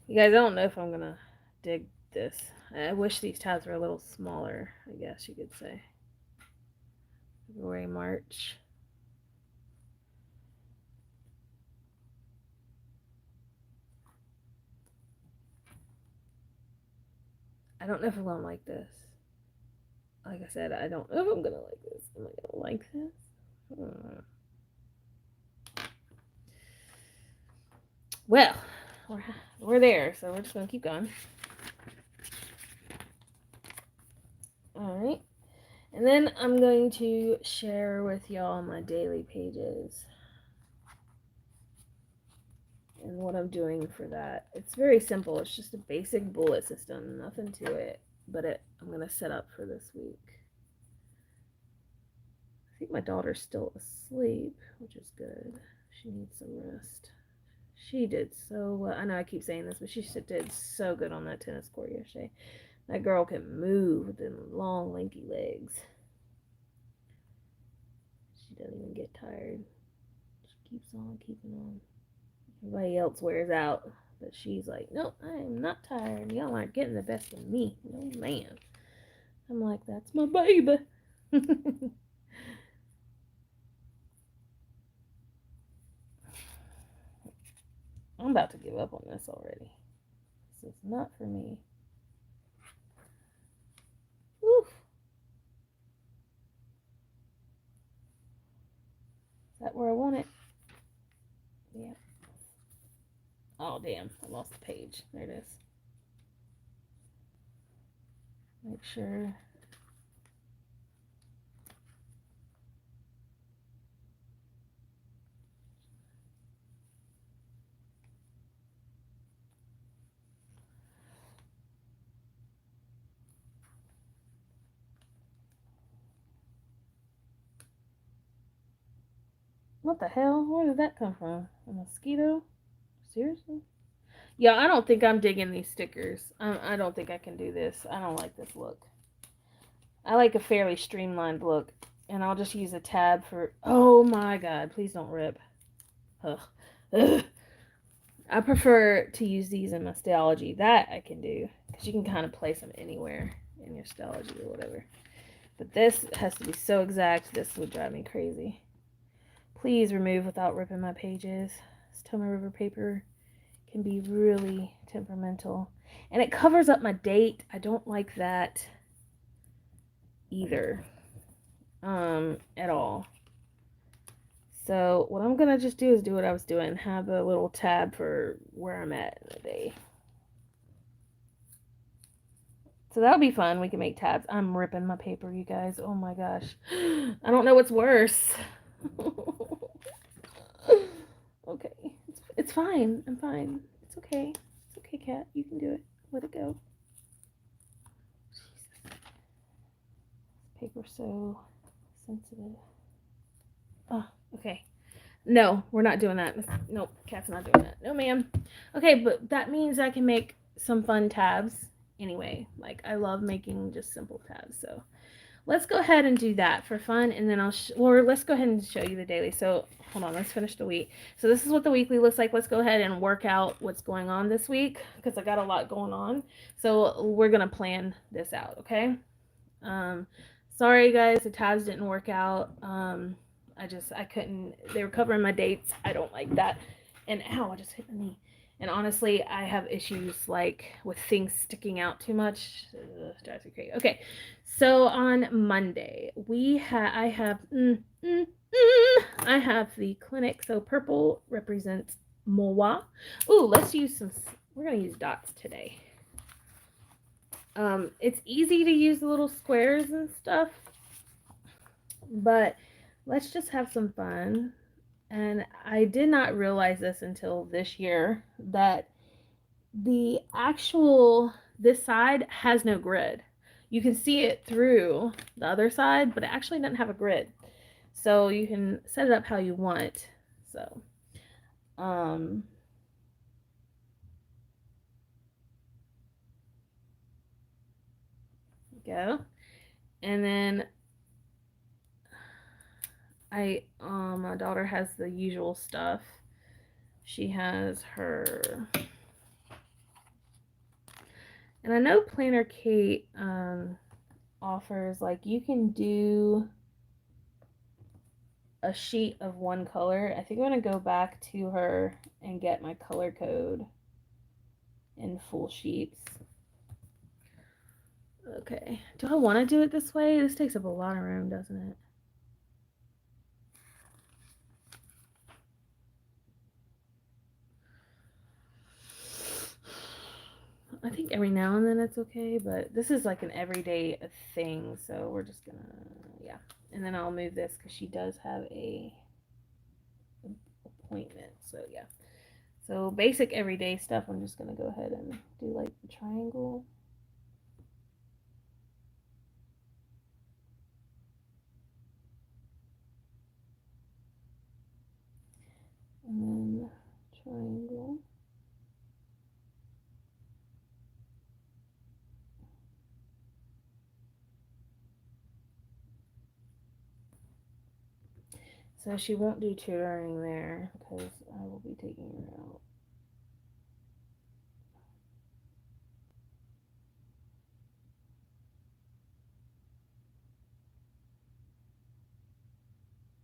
you guys, I don't know if I'm gonna dig this. I wish these tabs were a little smaller, I guess you could say. February, March. I don't know if I'm gonna like this. Like I said, I don't know if I'm gonna like this. Am I gonna like this? Well, we're there, so we're just gonna keep going. Alright. And then I'm going to share with y'all my daily pages and what I'm doing for that. It's very simple. It's just a basic bullet system, nothing to it. But I'm going to set up for this week. I think my daughter's still asleep, which is good. She needs some rest. She did so well. I know I keep saying this, but she did so good on that tennis court yesterday. That girl can move with them long, lanky legs. She doesn't even get tired. She keeps on keeping on. Everybody else wears out, but she's like, nope, I am not tired. Y'all aren't getting the best of me. No, man. I'm like, that's my baby. I'm about to give up on this already. This is not for me. Woof. Is that where I want it? Yeah. Oh, damn. I lost the page. There it is. Make sure. What the hell? Where did that come from? A mosquito? Seriously? Yeah, I don't think I'm digging these stickers. I don't think I can do this. I don't like this look. I like a fairly streamlined look. And I'll just use a tab for... Oh my god, please don't rip. Ugh. Ugh. I prefer to use these in Nostalgia. That I can do. Because you can kind of place them anywhere in your Nostalgia or whatever. But this has to be so exact. This would drive me crazy. Please remove without ripping my pages. This Toma River paper can be really temperamental. And it covers up my date. I don't like that either, at all. So what I'm gonna just do is do what I was doing, have a little tab for where I'm at in the day. So that'll be fun. We can make tabs. I'm ripping my paper, you guys. Oh my gosh. I don't know what's worse. Okay. It's fine. I'm fine. It's okay. It's okay, cat. You can do it. Let it go. Jesus. Paper's so sensitive. Oh, okay. No, we're not doing that. Nope, cat's not doing that. No, ma'am. Okay, but that means I can make some fun tabs anyway. Like, I love making just simple tabs. So let's go ahead and do that for fun, and then or let's go ahead and show you the daily. So hold on, let's finish the week. So this is what the weekly looks like. Let's go ahead and work out what's going on this week because I got a lot going on. So we're gonna plan this out, okay? Sorry guys, the tabs didn't work out. I couldn't. They were covering my dates. I don't like that. And ow, I just hit my knee. And honestly, I have issues like with things sticking out too much. Drives me crazy. Okay, so on Monday I have the clinic. So purple represents Moa. Ooh, let's use some. We're gonna use dots today. It's easy to use the little squares and stuff, but let's just have some fun. And I did not realize this until this year that this side has no grid. You can see it through the other side, but it actually doesn't have a grid. So you can set it up how you want. So, go. And then my daughter has the usual stuff. She has her, and I know Planner Kate offers, like, you can do a sheet of one color. I think I'm going to go back to her and get my color code in full sheets. Okay. Do I want to do it this way? This takes up a lot of room, doesn't it? I think every now and then it's okay, but this is like an everyday thing, so we're just gonna, yeah. And then I'll move this because she does have a appointment, so yeah. So basic everyday stuff, I'm just gonna go ahead and do like the triangle. And then triangle. So she won't do tutoring there because I will be taking her out.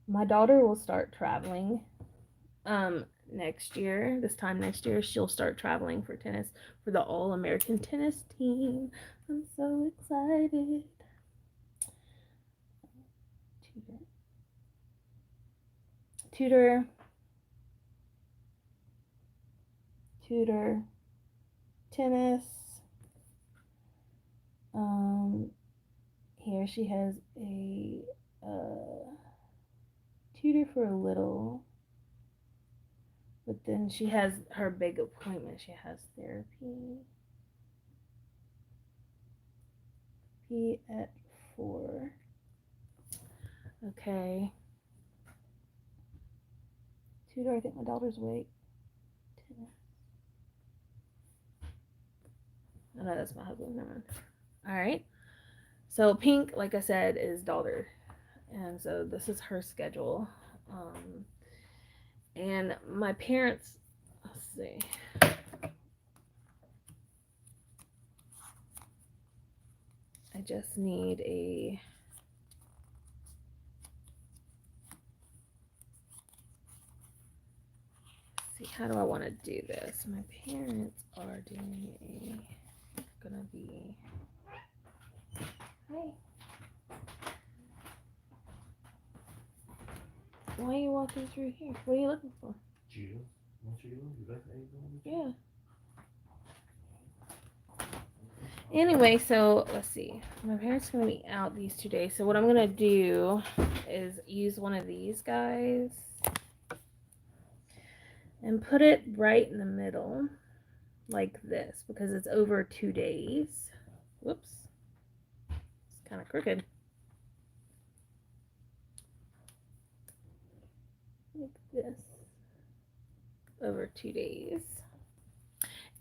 My daughter will start traveling next year. This time next year, she'll start traveling for tennis for the All-American tennis team. I'm so excited. Tutor. Tennis. Here she has a tutor for a little, but then she has her big appointment. She has therapy at 4. Okay. Tutor, I think my daughter's awake. Oh, no, that's my husband. Never mind. All right. So pink, like I said, is daughter, and so this is her schedule. And my parents, let's see. I just need a see, how do I want to do this? My parents are gonna be, hi, why are you walking through here? What are you looking for? Yeah. Anyway, so let's see. My parents are gonna be out these 2 days, so what I'm gonna do is use one of these guys and put it right in the middle, like this, because it's over 2 days. Whoops, it's kind of crooked. Like this, over 2 days,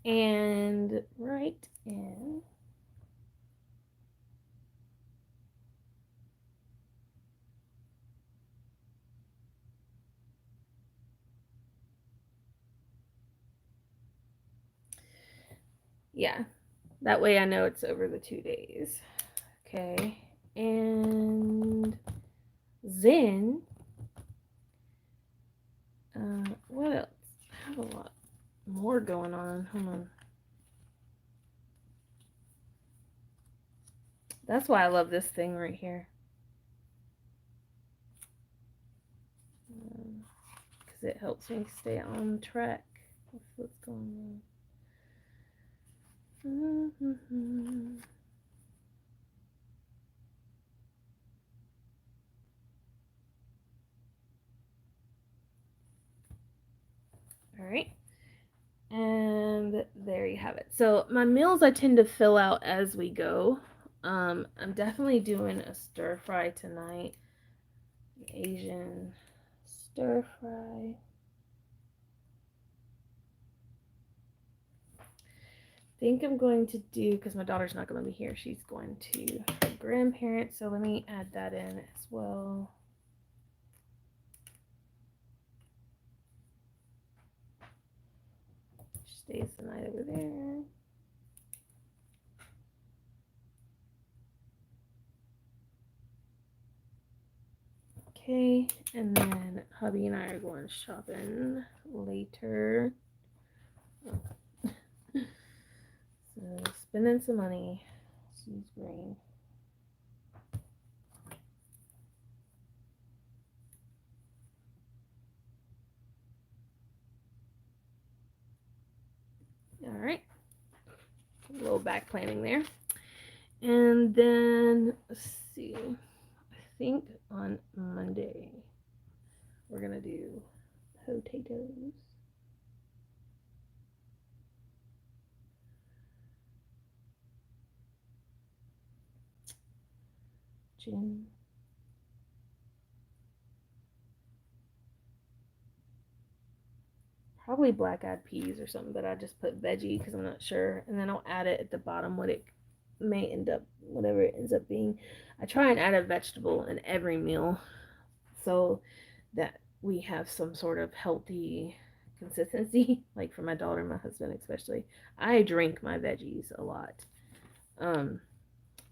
and right in. Yeah, that way I know it's over the 2 days. Okay, and then what else? I have a lot more going on. Hold on. That's why I love this thing right here. Because it helps me stay on track with what's going on. All right. And there you have it. So my meals I tend to fill out as we go. I'm definitely doing a stir fry tonight. Asian stir fry. I think I'm going to do, because my daughter's not going to be here, she's going to her grandparents, so let me add that in as well. She stays the night over there. Okay, and then hubby and I are going shopping later. Oh. So spending some money. She's green. All right, a little back planning there. And then let's see, I think on Monday we're gonna do potatoes. Gin. Probably black-eyed peas or something, but I just put veggie because I'm not sure. And then I'll add it at the bottom what it may end up, whatever it ends up being. I try and add a vegetable in every meal so that we have some sort of healthy consistency, like for my daughter and my husband especially. I drink my veggies a lot.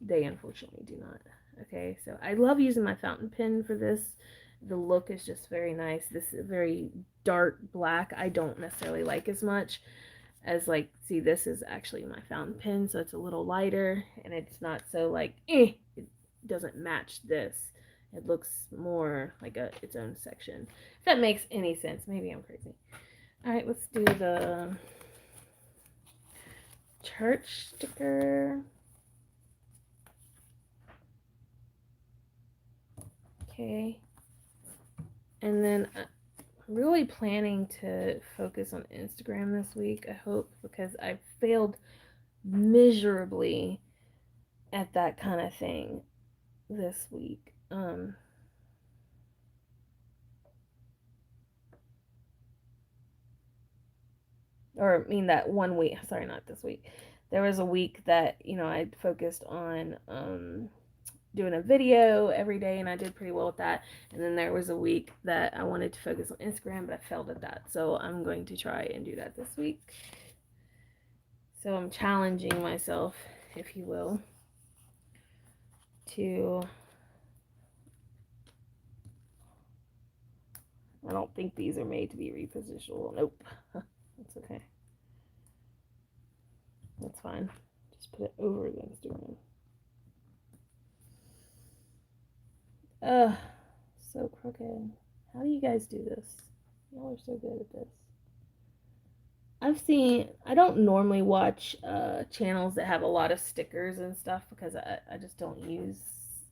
They unfortunately do not. Okay, so I love using my fountain pen for this. The look is just very nice. This is very dark black. I don't necessarily like as much as, like, see, this is actually my fountain pen, so it's a little lighter and it's not so like it doesn't match this. It looks more like its own section. If that makes any sense. Maybe I'm crazy. All right, let's do the church sticker. Okay. And then I'm really planning to focus on Instagram this week, I hope, because I failed miserably at that kind of thing this week. Or I mean that one week, sorry, not this week. There was a week that, I focused on doing a video every day, and I did pretty well with that. And then there was a week that I wanted to focus on Instagram, but I failed at that. So I'm going to try and do that this week. So I'm challenging myself, if you will, to I don't think these are made to be repositionable. Nope. That's okay. That's fine. Just put it over the Instagram. Ugh, so crooked. How do you guys do this? Y'all are so good at this. I don't normally watch channels that have a lot of stickers and stuff because I just don't use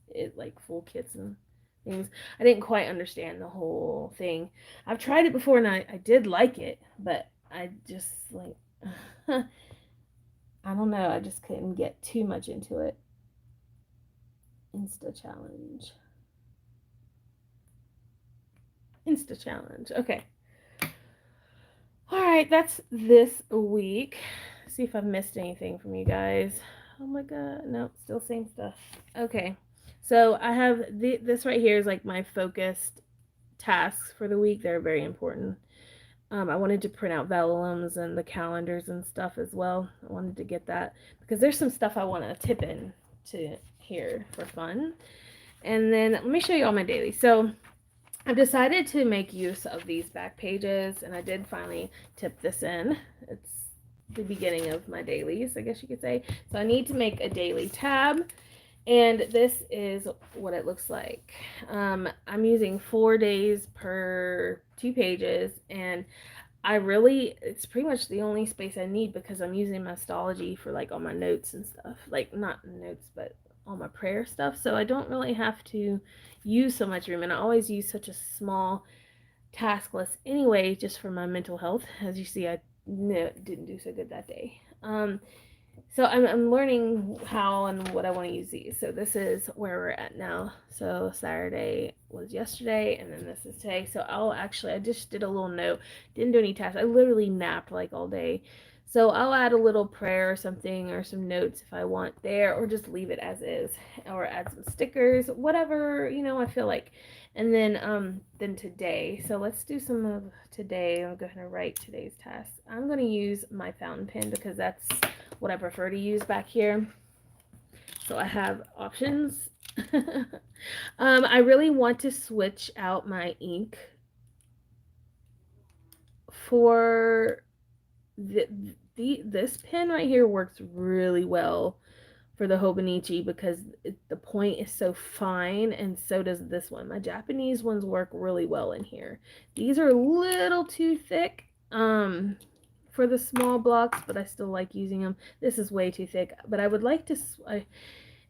it like full kits and things. I didn't quite understand the whole thing. I've tried it before and I did like it, but I just like, I don't know, I just couldn't get too much into it. Insta challenge. Insta challenge. Okay. All right, that's this week. See if I've missed anything from you guys. Oh my god, no, still same stuff. Okay, so I have this right here is like my focused tasks for the week. They're very important. I wanted to print out vellums and the calendars and stuff as well. I wanted to get that because there's some stuff I want to tip in to here for fun. And then let me show you all my daily. So I've decided to make use of these back pages, and I did finally tip this in. It's the beginning of my dailies, I guess you could say. So I need to make a daily tab, and this is what it looks like. I'm using 4 days per 2 pages, and it's pretty much the only space I need because I'm using Mastology for like all my notes and stuff. Like, not notes, but all my prayer stuff. So I don't really have to use so much room. And I always use such a small task list anyway, just for my mental health. As you see, I didn't do so good that day. So I'm learning how and what I want to use these. So this is where we're at now. So Saturday was yesterday, and then this is today. So I just did a little note. Didn't do any tasks. I literally napped like all day. So I'll add a little prayer or something or some notes if I want there, or just leave it as is, or add some stickers, whatever, I feel like. And then today. So let's do some of today. I'm going to write today's task. I'm going to use my fountain pen because that's what I prefer to use back here. So I have options. I really want to switch out my ink for this pen right here. Works really well for the Hobonichi because the point is so fine, and so does this one. My Japanese ones work really well in here. These are a little too thick for the small blocks, but I still like using them. This is way too thick, but I would like to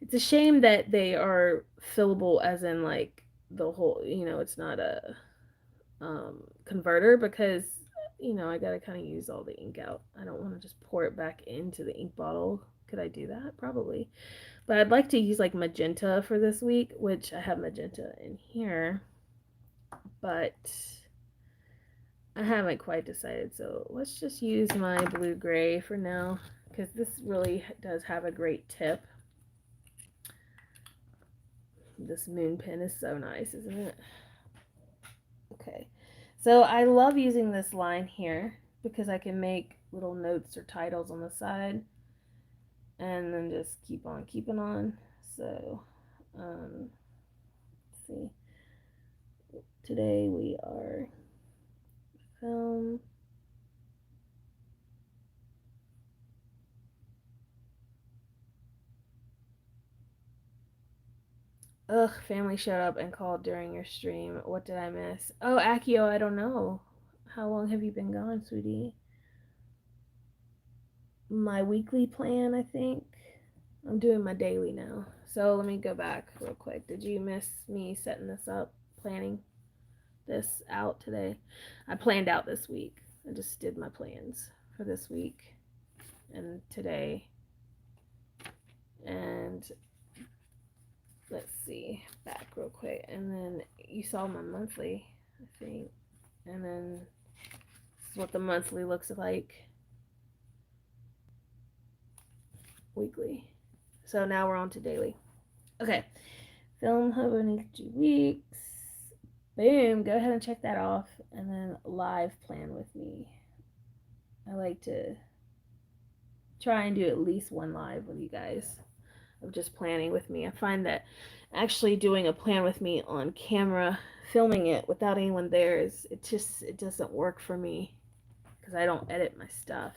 it's a shame that they are fillable, as in like the whole, it's not a converter, because I gotta kind of use all the ink out. I don't want to just pour it back into the ink bottle. Could I do that? Probably. But I'd like to use like magenta for this week, which I have magenta in here, but I haven't quite decided. So let's just use my blue gray for now, because this really does have a great tip. This moon pen is so nice, isn't it? Okay, so I love using this line here because I can make little notes or titles on the side and then just keep on keeping on. So let's see, today we are film. Ugh, family showed up and called during your stream. What did I miss? Oh, Akio, I don't know. How long have you been gone, sweetie? My weekly plan, I think. I'm doing my daily now. So let me go back real quick. Did you miss me setting this up, planning this out today? I planned out this week. I just did my plans for this week and today. And let's see, back real quick. And then you saw my monthly, I think. And then this is what the monthly looks like. Weekly. So now we're on to daily. Okay. Film Hobonichi weeks. Boom. Go ahead and check that off. And then live plan with me. I like to try and do at least one live with you guys of just planning with me. I find that actually doing a plan with me on camera, filming it without anyone there, it doesn't work for me because I don't edit my stuff,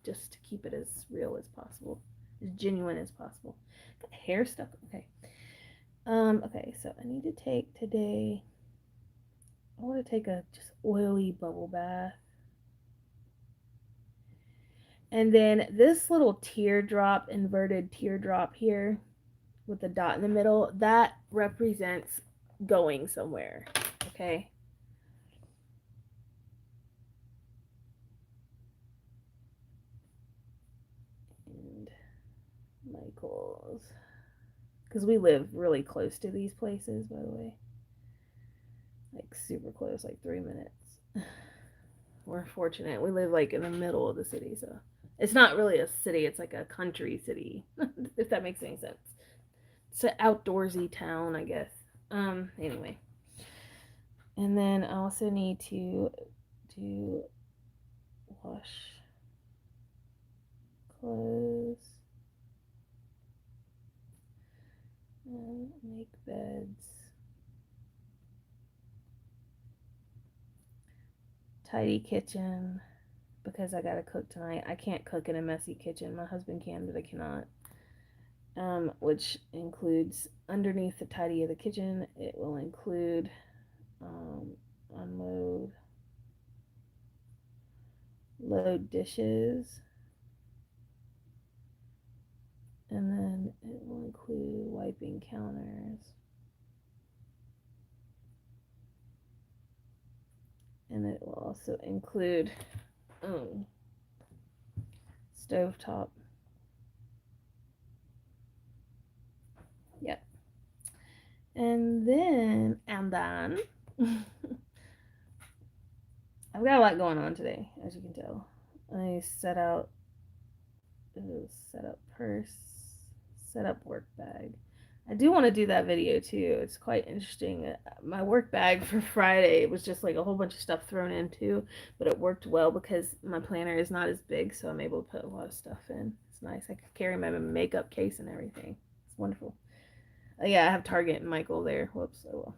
just to keep it as real as possible, as genuine as possible. Got hair stuck. Okay. Okay, so I need to take today. I want to take a just oily bubble bath. And then this little teardrop, inverted teardrop here with the dot in the middle, that represents going somewhere. Okay. And Michael's. Because we live really close to these places, by the way. Like super close, like 3 minutes. We're fortunate. We live like in the middle of the city, so it's not really a city, it's like a country city, if that makes any sense. It's an outdoorsy town, I guess. Anyway. And then I also need to do wash clothes and make beds. Tidy kitchen because I gotta cook tonight. I can't cook in a messy kitchen. My husband can, but I cannot. Which includes underneath the tidy of the kitchen, it will include unload, load dishes, and then it will include wiping counters. And it will also include stovetop. Yep. And then I've got a lot going on today, as you can tell. I set up purse, set up work bag. I do want to do that video too. It's quite interesting. My work bag for Friday was just like a whole bunch of stuff thrown into, but it worked well because my planner is not as big, so I'm able to put a lot of stuff in. It's nice. I could carry my makeup case and everything. It's wonderful. Yeah, I have Target and Michael there. Whoops, oh well.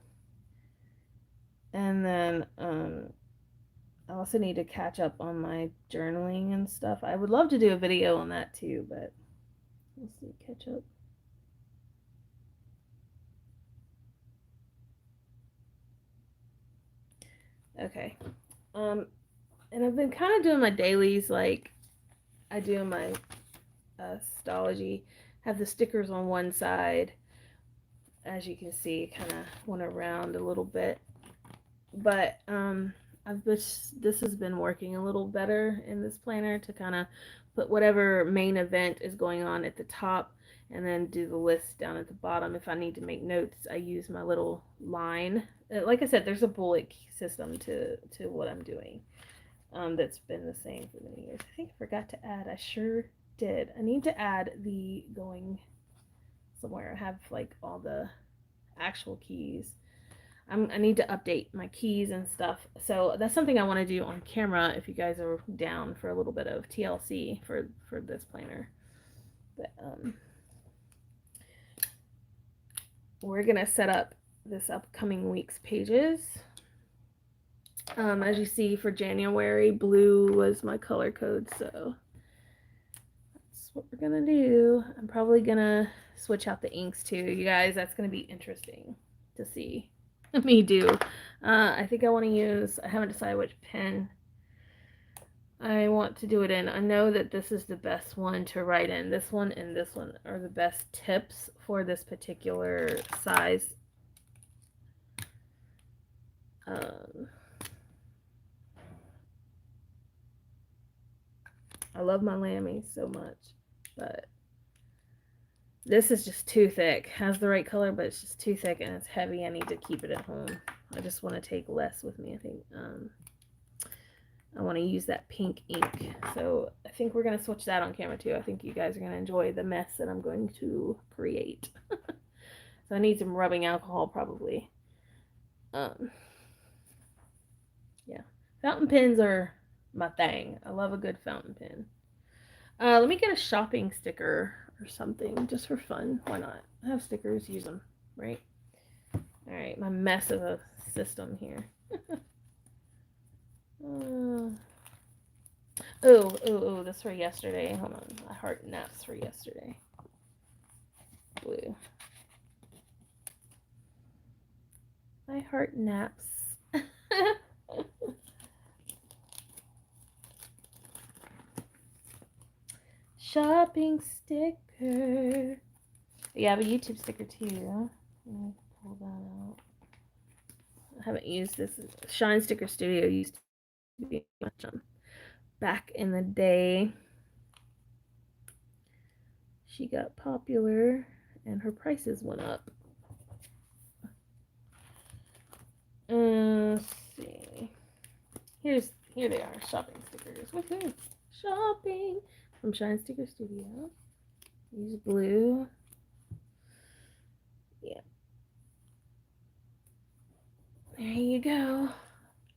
And then I also need to catch up on my journaling and stuff. I would love to do a video on that too, but we'll see. Catch up. Okay. And I've been kind of doing my dailies like I do my astrology. Have the stickers on one side. As you can see, kind of went around a little bit. But this has been working a little better in this planner to kind of put whatever main event is going on at the top and then do the list down at the bottom. If I need to make notes, I use my little line. Like I said, there's a bullet system to what I'm doing. That's been the same for many years. I think I forgot to add. I sure did. I need to add the going somewhere. I have like all the actual keys. I need to update my keys and stuff. So that's something I want to do on camera if you guys are down for a little bit of TLC for this planner. But we're gonna set up this upcoming week's pages. As you see, for January, blue was my color code, so that's what we're gonna do. I'm probably gonna switch out the inks too, you guys. That's gonna be interesting to see me do. I think I want to use, I haven't decided which pen I want to do it in. I know that this is the best one to write in. This one and this one are the best tips for this particular size. I love my Lammy so much, but this is just too thick. Has the right color, but it's just too thick and it's heavy. I need to keep it at home. I just want to take less with me, I think. I want to use that pink ink. So I think we're going to switch that on camera too. I think you guys are going to enjoy the mess that I'm going to create. So I need some rubbing alcohol probably. Yeah. Fountain pens are my thing. I love a good fountain pen. Let me get a shopping sticker or something, just for fun. Why not? I have stickers, use them, right? Alright, my mess of a system here. Oh, this for yesterday. Hold on. I heart naps for yesterday. Blue. I heart naps. Shopping sticker. Yeah, I have a YouTube sticker too. Let me pull that out. I haven't used this. Shine Sticker Studio used to be much back in the day. She got popular and her prices went up. Let's see. Here they are, shopping stickers. Woohoo! Shopping from Shine Sticker Studio. Use blue. Yeah. There you go.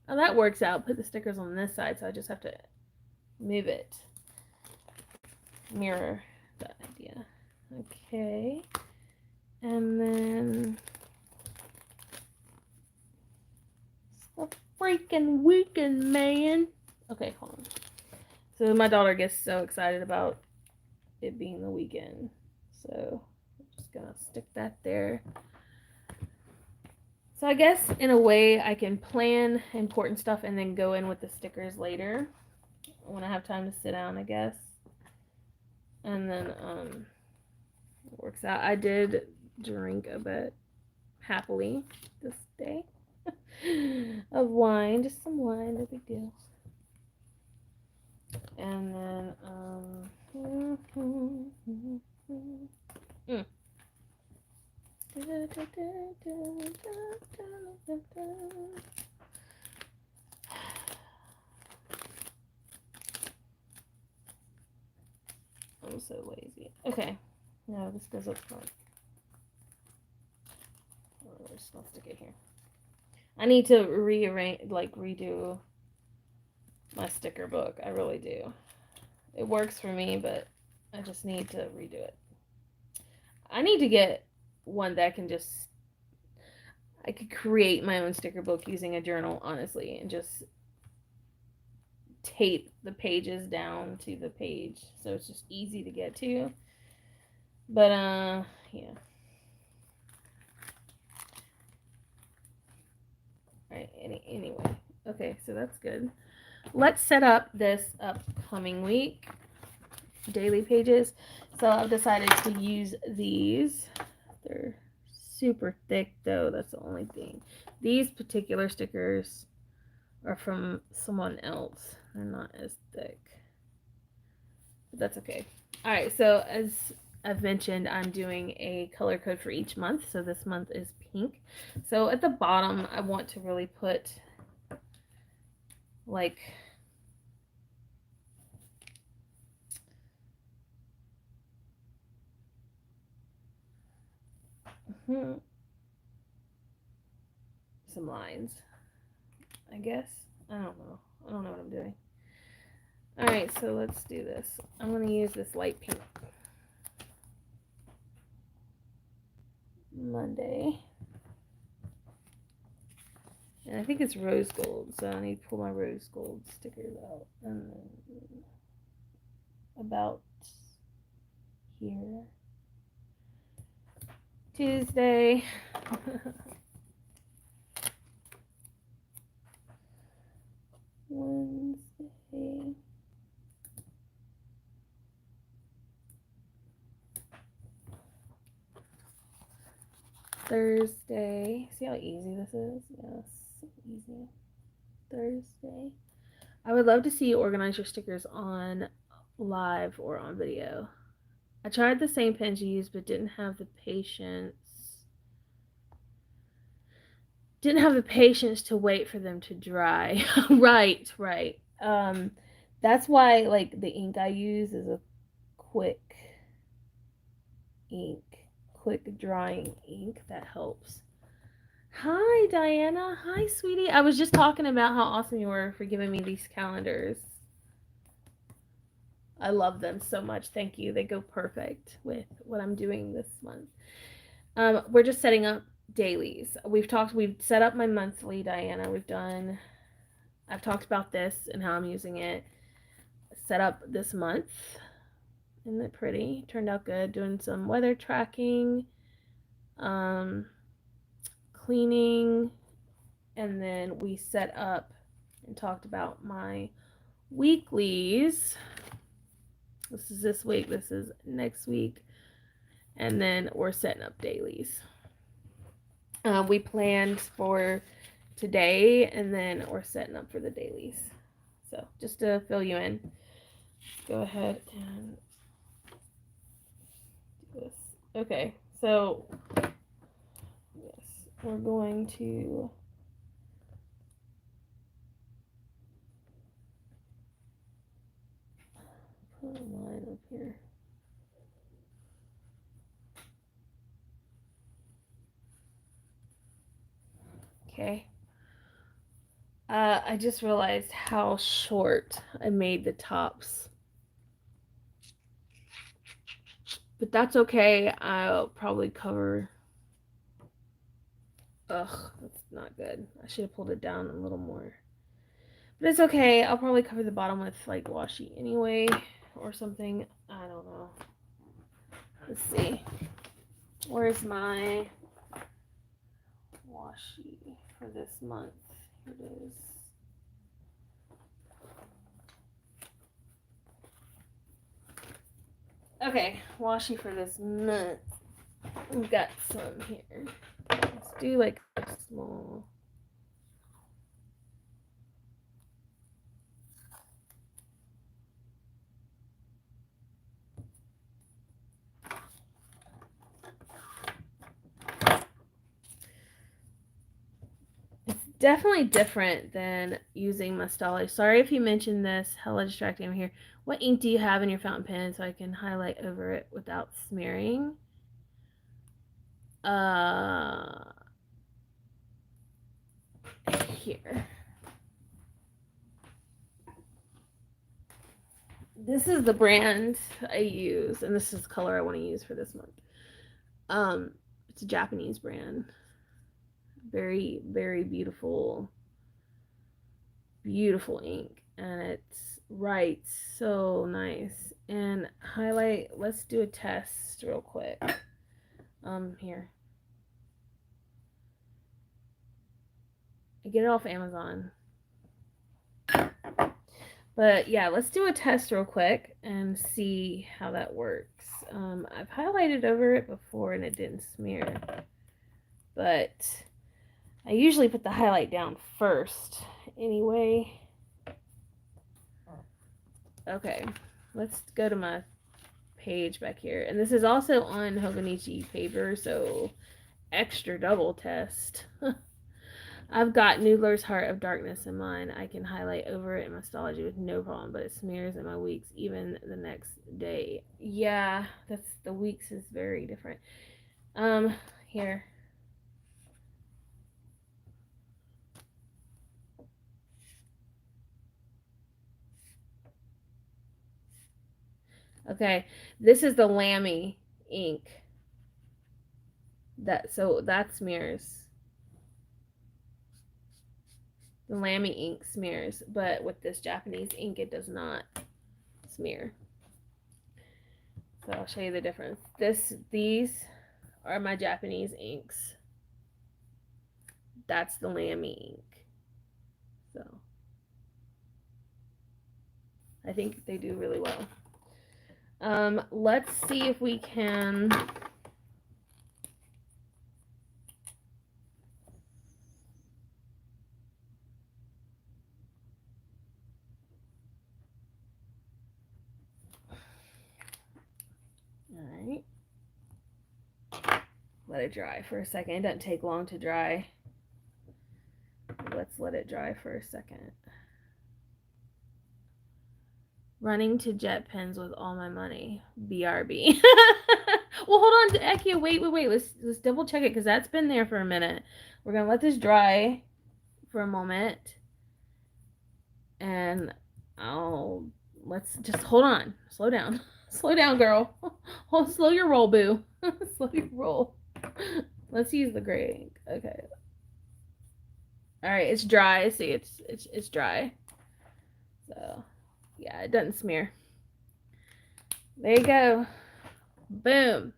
Oh, that works out. Put the stickers on this side, so I just have to move it. Mirror that idea. Okay. And then it's the freaking weekend, man. Okay, hold on. So my daughter gets so excited about it being the weekend. So I'm just gonna stick that there. So I guess in a way I can plan important stuff and then go in with the stickers later when I have time to sit down, I guess. And then it works out. I did drink a bit happily this day of wine, just some wine, no big deal. And then I'm so lazy. Okay. No, this goes up front. Oh, just gonna stick it here. I need to rearrange, redo my sticker book. I really do. It works for me, but I just need to redo it. I need to get one that can just, I could create my own sticker book using a journal, honestly, and just tape the pages down to the page so it's just easy to get to. But yeah. Alright, anyway. Okay, so that's good. Let's set up this upcoming week. Daily pages. So I've decided to use these. They're super thick though, that's the only thing. These particular stickers are from someone else. They're not as thick. But that's okay. Alright, so as I've mentioned, I'm doing a color code for each month. So this month is pink. So at the bottom, I want to really put like some lines, I guess. I don't know. I don't know what I'm doing. Alright, so let's do this. I'm going to use this light pink. Monday. And I think it's rose gold, so I need to pull my rose gold stickers out. And then about here. Tuesday. Wednesday. Thursday. See how easy this is? Yes, easy. Thursday. I would love to see you organize your stickers on live or on video. I tried the same pens you used, but didn't have the patience. Didn't have the patience to wait for them to dry. Right. That's why like the ink I use is a quick ink, quick drying ink that helps. Hi Diana. Hi sweetie. I was just talking about how awesome you were for giving me these calendars. I love them so much. Thank you. They go perfect with what I'm doing this month. We're just setting up dailies. We've set up my monthly, Diana. I've talked about this and how I'm using it. Set up this month. Isn't it pretty? Turned out good. Doing some weather tracking, um, cleaning, and then we set up and talked about my weeklies. This is this week, this is next week, and then we're setting up dailies. We planned for today, and then we're setting up for the dailies. So just to fill you in, go ahead and do this. Okay, so yes, we're going to put a line up here. Okay. I just realized how short I made the tops. But that's okay. I'll probably cover. Ugh, that's not good. I should have pulled it down a little more. But it's okay. I'll probably cover the bottom with like washi anyway or something. I don't know. Let's see. Where's my washi for this month? Here it is. Okay, washi for this month. We've got some here. Let's do like a small. It's definitely different than using Mustali. Sorry if you mentioned this. Hella distracting. I'm here. What ink do you have in your fountain pen so I can highlight over it without smearing? Here. This is the brand I use, and this is the color I want to use for this month. It's a Japanese brand. Very, very beautiful, beautiful ink, and it's writes so nice. And highlight. Let's do a test real quick. Here. I get it off Amazon. But yeah, let's do a test real quick and see how that works. I've highlighted over it before and it didn't smear. But I usually put the highlight down first anyway. Okay, let's go to my page back here. And this is also on Hobonichi paper, so extra double test. I've got Noodler's Heart of Darkness in mine. I can highlight over it in Mystology with no problem, but it smears in my weeks even the next day. Yeah, that's the weeks is very different. Here. Okay, this is the Lamy ink. That smears. The Lamy ink smears, but with this Japanese ink, it does not smear. So I'll show you the difference. These are my Japanese inks. That's the Lamy ink. So I think they do really well. Let's see if we can. All right. Let it dry for a second. It doesn't take long to dry. Let's let it dry for a second. Running to jet pens with all my money. BRB. Well, hold on, Ekia. Wait. Let's double check it because that's been there for a minute. We're gonna let this dry for a moment, and I'll let's just hold on. Slow down. Slow down, girl. Slow your roll, boo. Slow your roll. Let's use the gray ink. Okay. All right, it's dry. See, it's dry. So, yeah, it doesn't smear. There you go. Boom.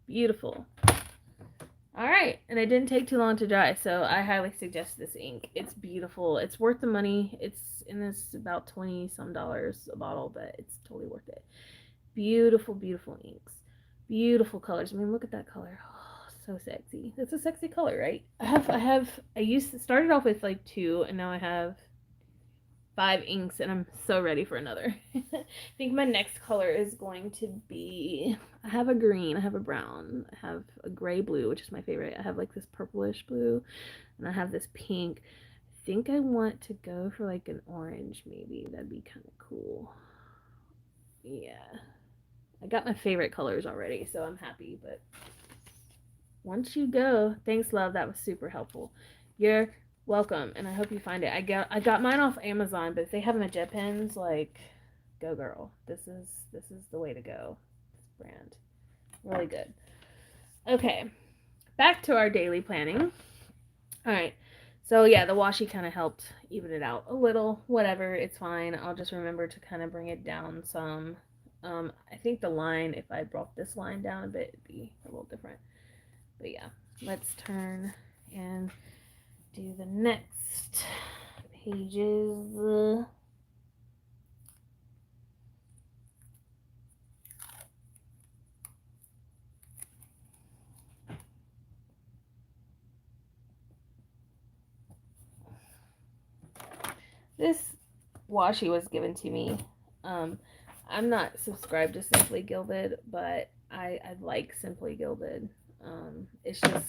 Beautiful. All right, and it didn't take too long to dry, so I highly suggest this ink. It's beautiful. It's worth the money. It's about 20 some dollars a bottle, but it's totally worth it. Beautiful, beautiful inks. Beautiful colors. I mean, look at that color. Oh, so sexy. It's a sexy color, right? Started off with like 2, and now I have 5 inks, and I'm so ready for another. I think my next color is going to be, I have a green, I have a brown, I have a gray blue, which is my favorite. I have like this purplish blue, and I have this pink. I think I want to go for like an orange, maybe. That'd be kind of cool. Yeah. I got my favorite colors already, so I'm happy, but once you go, thanks, love. That was super helpful. You're welcome, and I hope you find it. I got mine off Amazon, but if they have them at Jet Pens, like, go girl. This is the way to go. This brand, really good. Okay, back to our daily planning. All right. So yeah, the washi kind of helped even it out a little. Whatever, it's fine. I'll just remember to kind of bring it down some. I think the line, if I brought this line down a bit, it'd be a little different. But yeah, let's turn and do the next pages. This washi was given to me. I'm not subscribed to Simply Gilded, but I like Simply Gilded. It's just,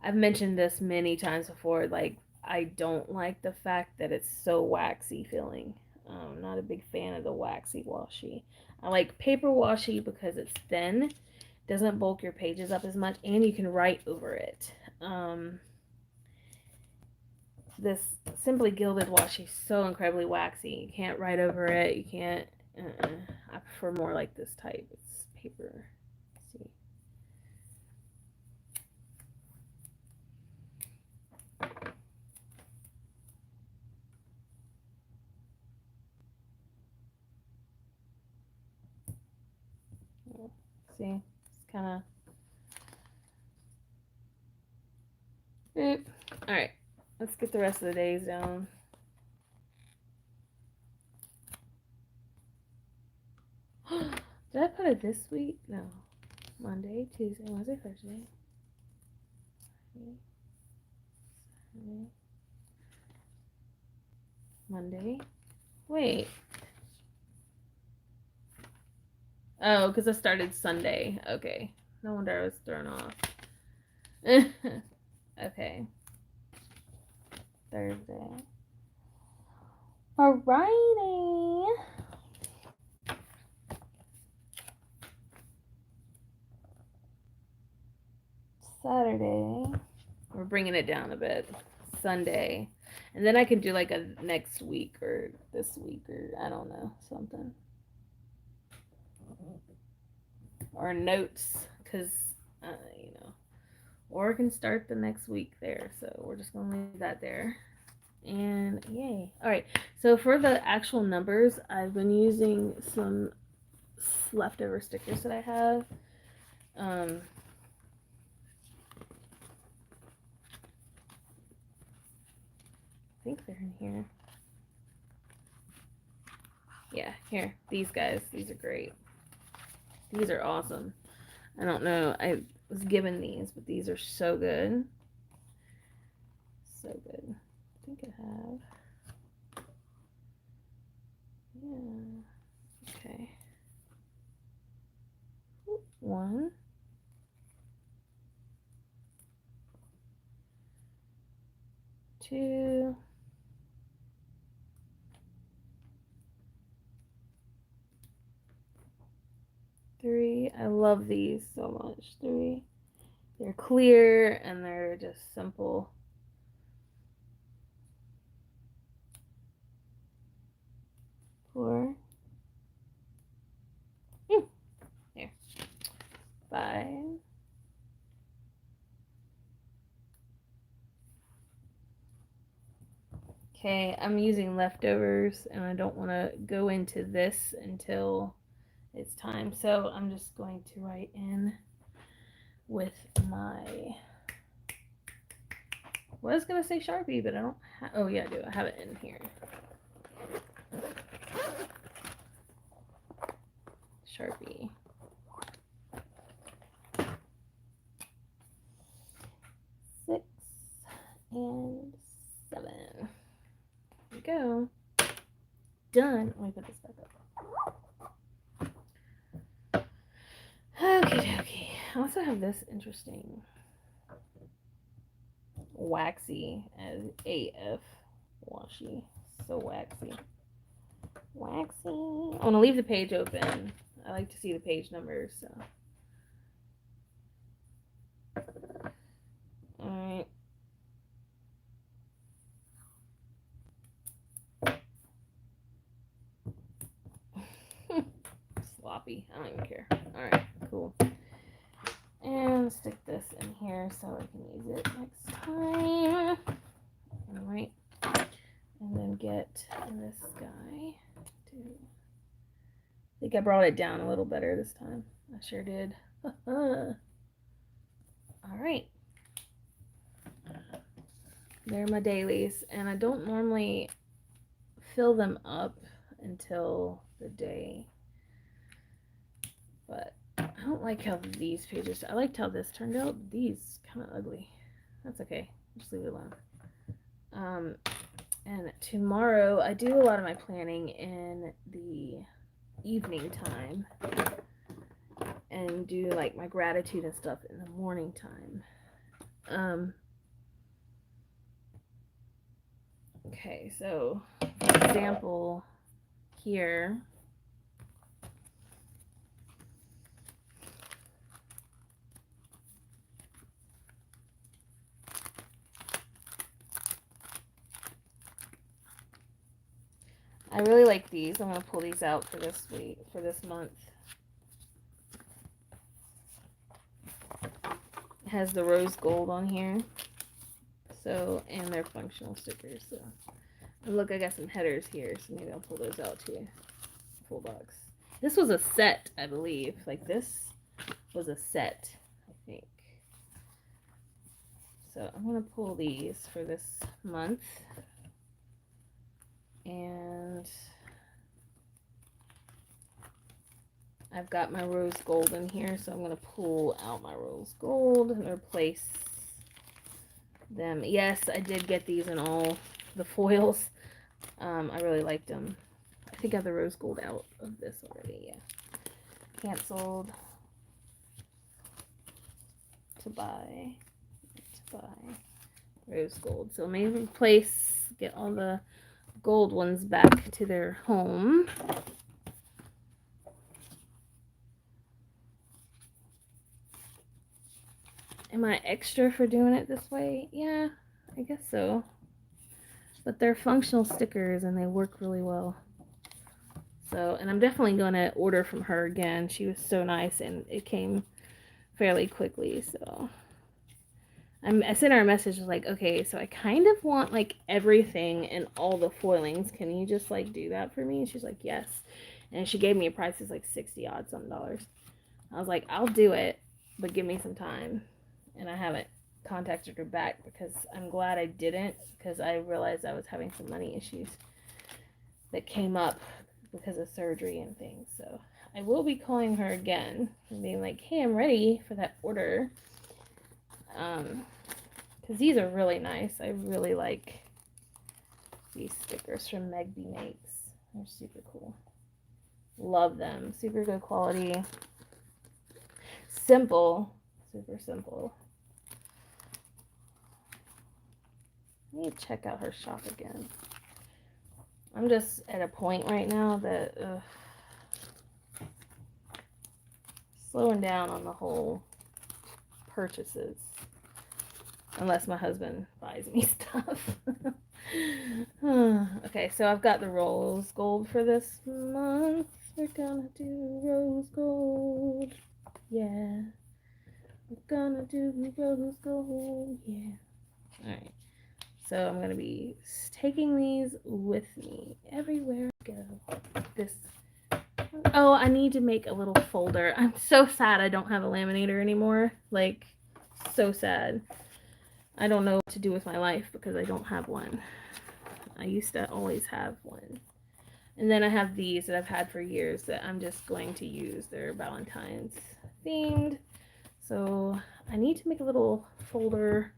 I've mentioned this many times before, like, I don't like the fact that it's so waxy feeling. I'm not a big fan of the waxy washi. I like paper washi because it's thin, doesn't bulk your pages up as much, and you can write over it. This Simply Gilded washi is so incredibly waxy. You can't write over it. You can't. I prefer more like this type. It's paper. Let's see. See, it's kind of. All right, let's get the rest of the days down. Did I put it this week? No. Monday, Tuesday, Wednesday, Thursday. Saturday. Monday. Wait. Oh, because I started Sunday. Okay. No wonder I was thrown off. Okay. Thursday. Alrighty. Saturday. We're bringing it down a bit. Sunday. And then I can do like a next week or this week or I don't know, something. Or notes, because, you know. Or I can start the next week there. So we're just going to leave that there. And yay. Alright, so for the actual numbers, I've been using some leftover stickers that I have. I think they're in here. Yeah, here. These guys. These are great. These are awesome. I don't know. I was given these, but these are so good. So good. I think I have. Yeah. Okay. 1. 2. 3. I love these so much. 3. They're clear and they're just simple. 4. Okay, I'm using leftovers and I don't want to go into this until it's time. So I'm just going to write in with my, well, I was going to say Sharpie, but I don't have, oh yeah, I do. I have it in here. Sharpie. 6 and 7. There we go. Done. Let me put this back up. Okay. I also have this interesting waxy as AF washi. So waxy. Waxy. I want to leave the page open. I like to see the page numbers, so. Alright. Sloppy. I don't even care. Alright, cool. And stick this in here so I can use it next time. Alright. And then get this guy. I think I brought it down a little better this time. I sure did. Alright. They're my dailies. And I don't normally fill them up until the day. But I don't like how these pages, I liked how this turned out. These kind of ugly. That's okay. Just leave it alone. And tomorrow I do a lot of my planning in the evening time and do like my gratitude and stuff in the morning time. Okay, so for example, here I really like these. I'm going to pull these out for this week, for this month. It has the rose gold on here. So, and they're functional stickers. So, and look, I got some headers here, so maybe I'll pull those out too. Full box. This was a set, I believe. Like this was a set, I think. So I'm going to pull these for this month. And I've got my rose gold in here, so I'm going to pull out my rose gold and replace them. Yes, I did get these in all the foils. I really liked them. I think I have the rose gold out of this already, yeah. Canceled. To buy. Rose gold. So maybe replace, get all the gold ones back to their home. Am I extra for doing it this way? Yeah, I guess so. But they're functional stickers and they work really well. So, and I'm definitely going to order from her again. She was so nice and it came fairly quickly. So I sent her a message like, okay, so I kind of want like everything and all the foilings. Can you just like do that for me? And she's like, yes. And she gave me a price that's like 60 odd some dollars. I was like, I'll do it, but give me some time. And I haven't contacted her back because I'm glad I didn't, because I realized I was having some money issues that came up because of surgery and things. So I will be calling her again and being like, hey, I'm ready for that order. Because these are really nice. I really like these stickers from Megby Makes. They're super cool. Love them. Super good quality. Simple. Super simple. I need to check out her shop again. I'm just at a point right now that slowing down on the whole purchases. Unless my husband buys me stuff. Okay, so I've got the rose gold for this month. We're gonna do rose gold. Yeah. We're gonna do rose gold. Yeah. Alright. So I'm going to be taking these with me everywhere I go. This. Oh, I need to make a little folder. I'm so sad I don't have a laminator anymore. Like, so sad. I don't know what to do with my life because I don't have one. I used to always have one. And then I have these that I've had for years that I'm just going to use. They're Valentine's themed. So I need to make a little folder.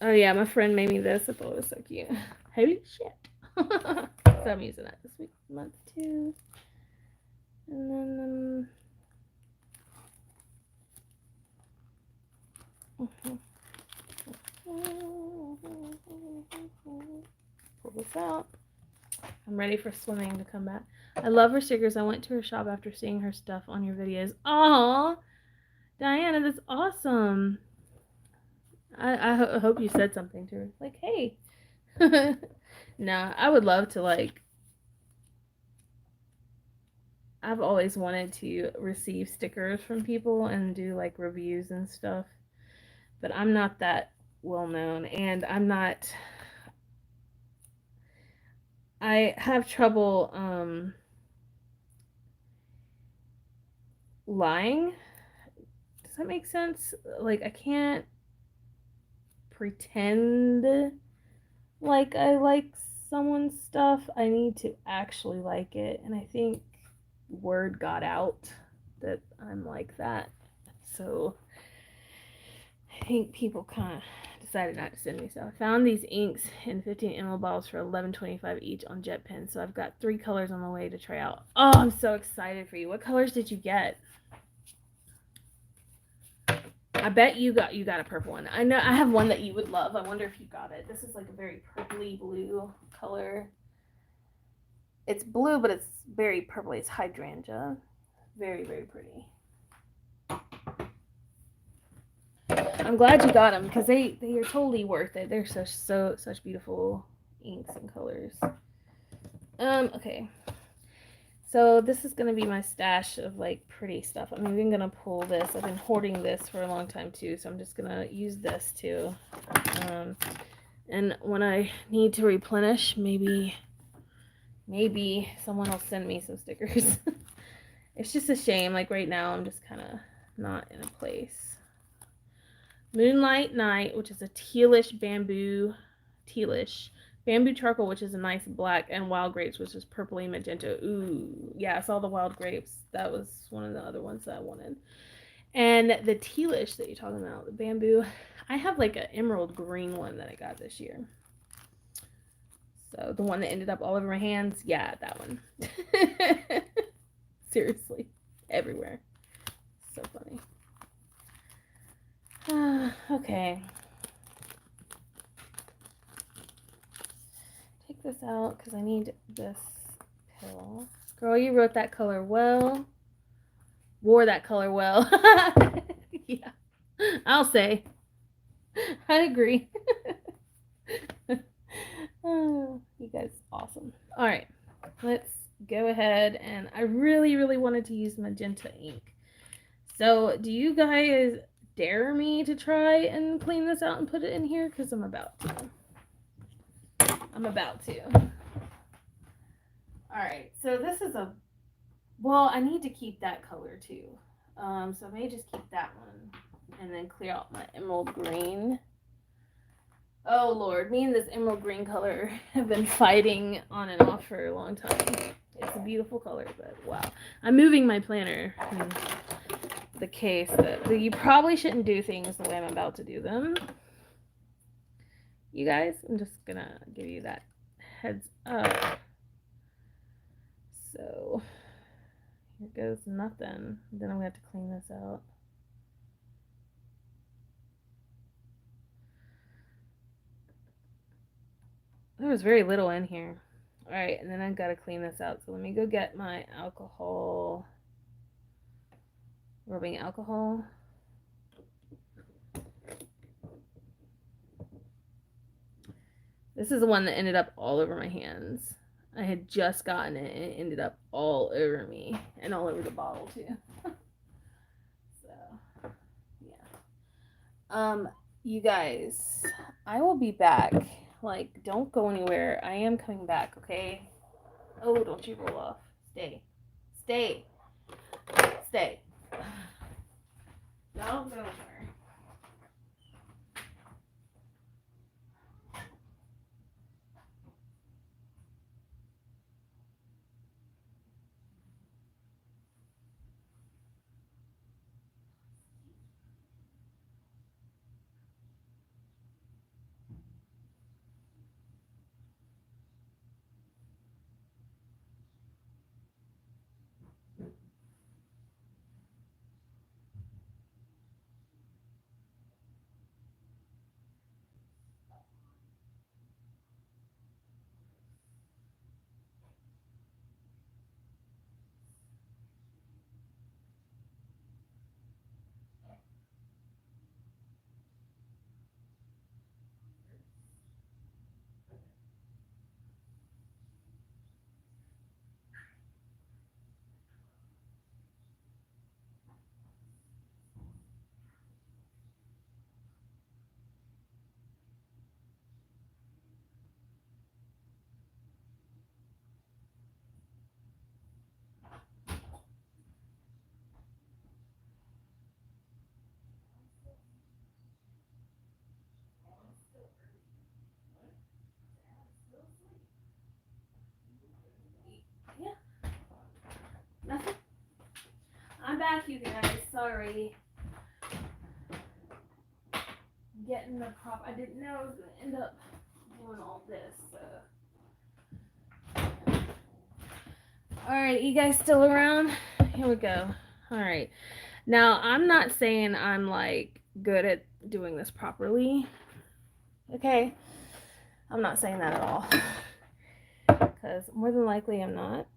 Oh yeah, my friend made me this. I thought it was so cute. Holy shit. So I'm using that this week, month too. And then pull this out. I'm ready for swimming to come back. I love her stickers. I went to her shop after seeing her stuff on your videos. Aw, Diana, that's awesome. I hope you said something to her. Like, hey. Nah, I would love to, like, I've always wanted to receive stickers from people and do, like, reviews and stuff. But I'm not that well known. And I have trouble, lying. Does that make sense? Like, I can't pretend like I like someone's stuff. I need to actually like it. And I think word got out that I'm like that. So I think people kind of decided not to send me stuff. I found these inks in 15 ml bottles for $11.25 each on jet pens. So I've got 3 colors on the way to try out. Oh, I'm so excited for you. What colors did you get? I bet you got a purple one. I know I have one that you would love. I wonder if you got it. This is like a very purpley blue color. It's blue, but it's very purpley. It's hydrangea. Very, very pretty. I'm glad you got them because they are totally worth it. They're such beautiful inks and colors. Okay. So this is going to be my stash of like pretty stuff. I'm even going to pull this. I've been hoarding this for a long time too, so I'm just going to use this too. And when I need to replenish, maybe someone will send me some stickers. It's just a shame. Like right now, I'm just kind of not in a place. Moonlight Night, which is a tealish bamboo charcoal, which is a nice black, and wild grapes, which is purpley magenta. Ooh, yeah, I saw the wild grapes. That was one of the other ones that I wanted. And the tealish that you're talking about, the bamboo, I have like an emerald green one that I got this year. So the one that ended up all over my hands, yeah, that one. Seriously, everywhere. So funny. Okay. Take this out because I need this pill. Girl, you wrote that color well. Wore that color well. Yeah, I'll say. I agree. Oh, you guys awesome. All right, let's go ahead. And I really, really wanted to use magenta ink. So do you guys dare me to try and clean this out and put it in here? Because I'm about to. All right, so this is well, I need to keep that color too. So I may just keep that one and then clear out my emerald green. Oh Lord, me and this emerald green color have been fighting on and off for a long time. It's a beautiful color, but wow. I'm moving my planner in the case that you probably shouldn't do things the way I'm about to do them. You guys, I'm just gonna give you that heads up. So here goes nothing. Then I'm gonna have to clean this out. There was very little in here. All right, and then I've got to clean this out. So let me go get my alcohol, rubbing alcohol. This is the one that ended up all over my hands. I had just gotten it and it ended up all over me and all over the bottle too. So, yeah. Um, you guys, I will be back. Like, don't go anywhere. I am coming back, okay? Oh, don't you roll off. Stay. Stay. Stay. Don't go anywhere. Yeah, nothing. I'm back, you guys. Sorry. Getting the prop. I didn't know I was gonna end up doing all this. All right, you guys still around? Here we go. All right. Now, I'm not saying I'm like good at doing this properly. Okay? I'm not saying that at all. Because more than likely I'm not.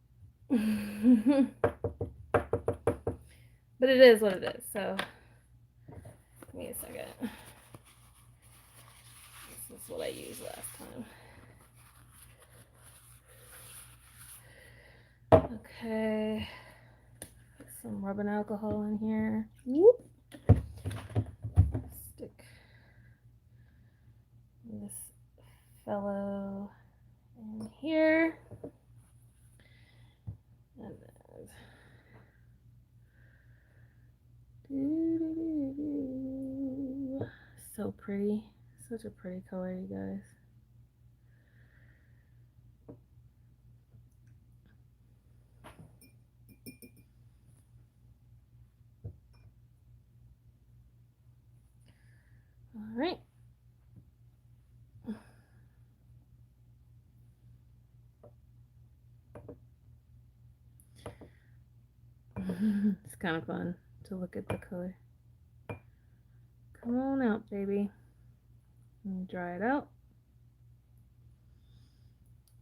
But it is what it is. So, give me a second. This is what I used last time. Okay. Put some rubbing alcohol in here. Whoop. Stick this fellow in here. And then, so pretty. Such a pretty color, you guys. All right. It's kind of fun to look at the color. Come on out, baby. And dry it out.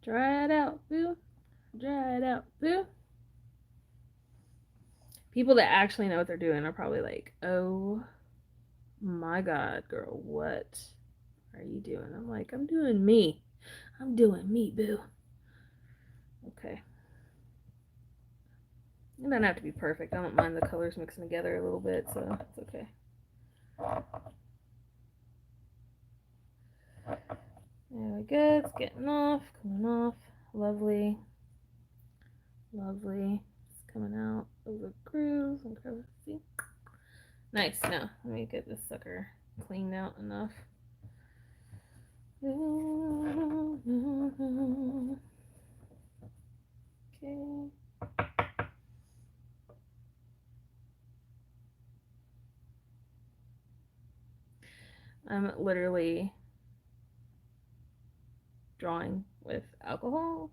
Dry it out, boo. Dry it out, boo. People that actually know what they're doing are probably like, oh my God, girl, what are you doing? I'm like, I'm doing me. I'm doing me, boo. Okay. It doesn't have to be perfect. I don't mind the colors mixing together a little bit, so it's okay. There we go. It's getting off, coming off. Lovely. Lovely. It's coming out of the grooves. See? Nice. Now, let me get this sucker cleaned out enough. Okay. I'm literally drawing with alcohol,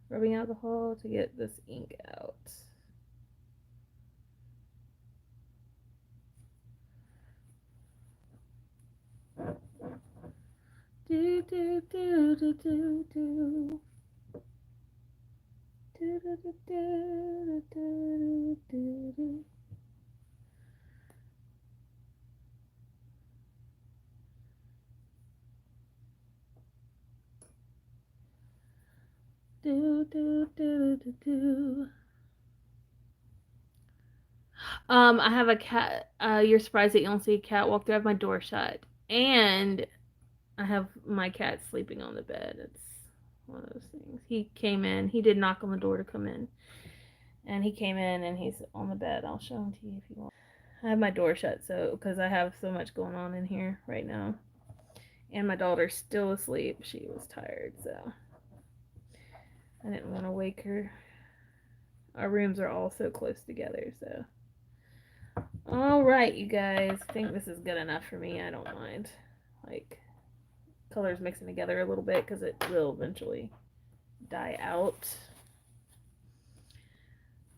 rubbing alcohol to get this ink out. Do do do do do do. Do do do do do do do. Do do do do do. I have a cat. You're surprised that you don't see a cat walk through. I have my door shut, and I have my cat sleeping on the bed. It's one of those things. He came in. He did knock on the door to come in, and he came in and he's on the bed. I'll show him to you if you want. I have my door shut, so because I have so much going on in here right now, and my daughter's still asleep. She was tired, so I didn't want to wake her. Our rooms are all so close together, so. All right, you guys. I think this is good enough for me. I don't mind. Like, colors mixing together a little bit because it will eventually die out.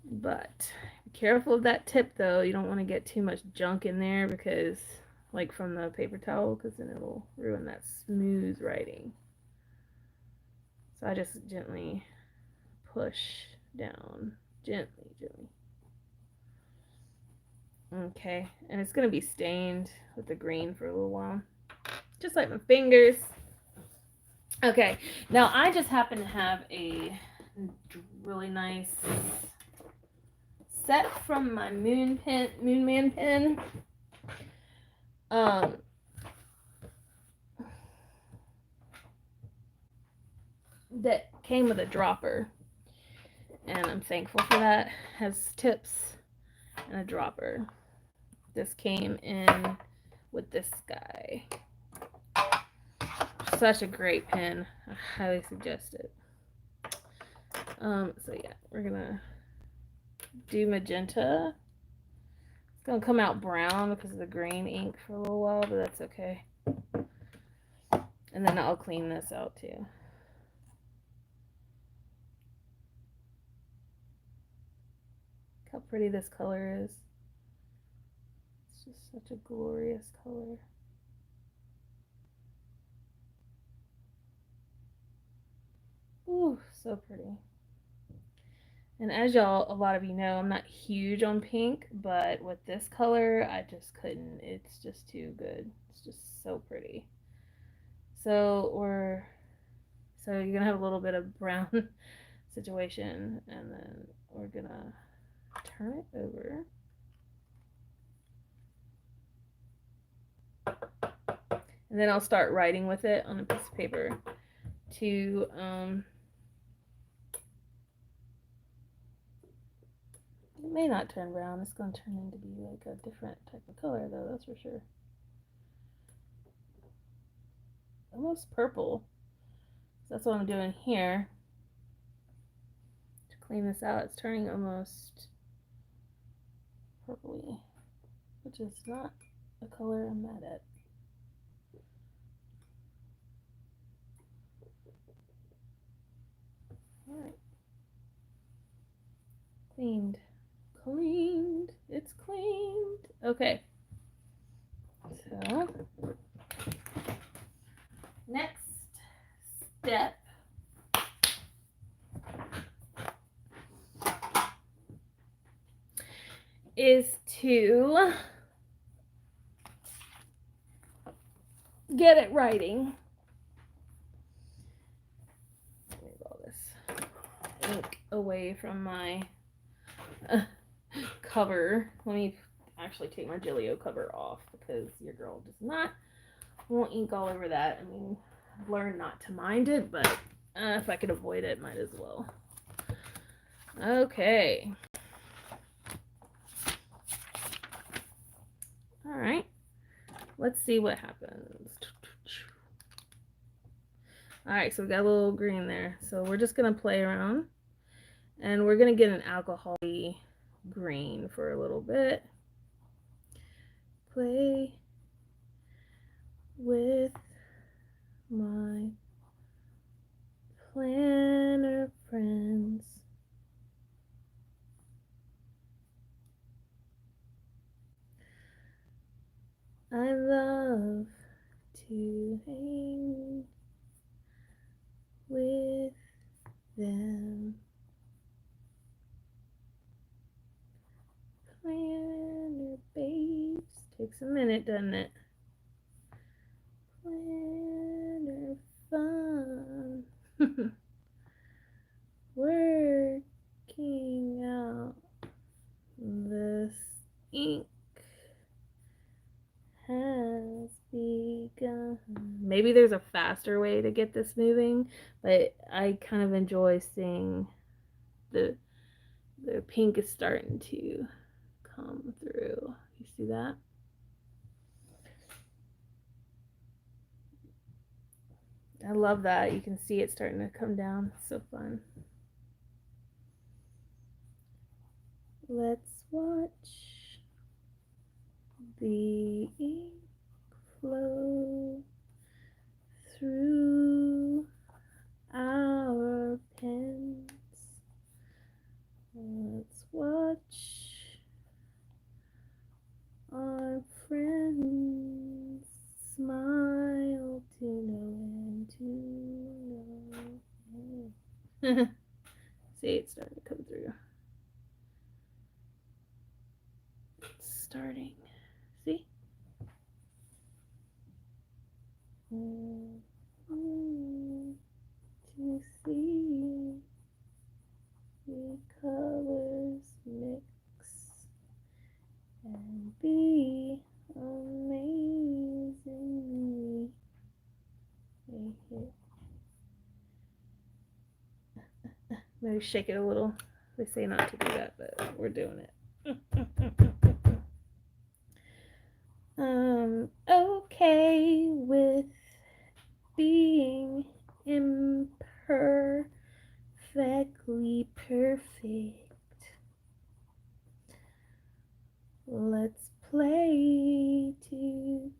But be careful of that tip, though. You don't want to get too much junk in there because, like, from the paper towel, because then it'll ruin that smooth writing. So I just gently push down. Gently, gently. Okay, and it's going to be stained with the green for a little while. Just like my fingers. Okay, now I just happen to have a really nice set from my Moon Man pen. That came with a dropper, and I'm thankful for that. Has tips and a dropper. This came in with this guy. Such a great pen. I highly suggest it. So yeah, we're gonna do magenta. It's gonna come out brown because of the green ink for a little while, but that's okay. And then I'll clean this out too. Look how pretty this color is. It's just such a glorious color. Ooh, so pretty. And as y'all, a lot of you know, I'm not huge on pink, but with this color, I just couldn't. It's just too good. It's just so pretty. So you're gonna have a little bit of brown situation, and then we're gonna turn it over. And then I'll start writing with it on a piece of paper to it may not turn brown. It's going to turn into be like a different type of color, though, that's for sure. Almost purple. So that's what I'm doing here. To clean this out, it's turning almost purpley, which is not a color I'm mad at. Alright. Cleaned. Cleaned. It's cleaned. Okay. So, next step is to get it writing. Move all this ink away from my cover. Let me actually take my Gillio cover off because your girl does not want ink all over that. I mean, I've learned not to mind it, but if I could avoid it, might as well. Okay. All right. Let's see what happens. All right, so we got a little green there. So we're just gonna play around, and we're gonna get an alcohol-y green for a little bit. Play with my planner friends. I love to hang with them. Planner babes. Takes a minute, doesn't it? Planner fun. Working out the maybe there's a faster way to get this moving, but I kind of enjoy seeing the pink is starting to come through. You see that? I love that. You can see it starting to come down. It's so fun. Let's watch the ink flow through our pens. Let's watch our friends smile to know and to know. See, it's starting to come through. It's starting. See? To see the colors mix and be amazingly a hit. Maybe shake it a little. They say not to do that, but we're doing it. Okay with being imperfectly perfect. Let's play together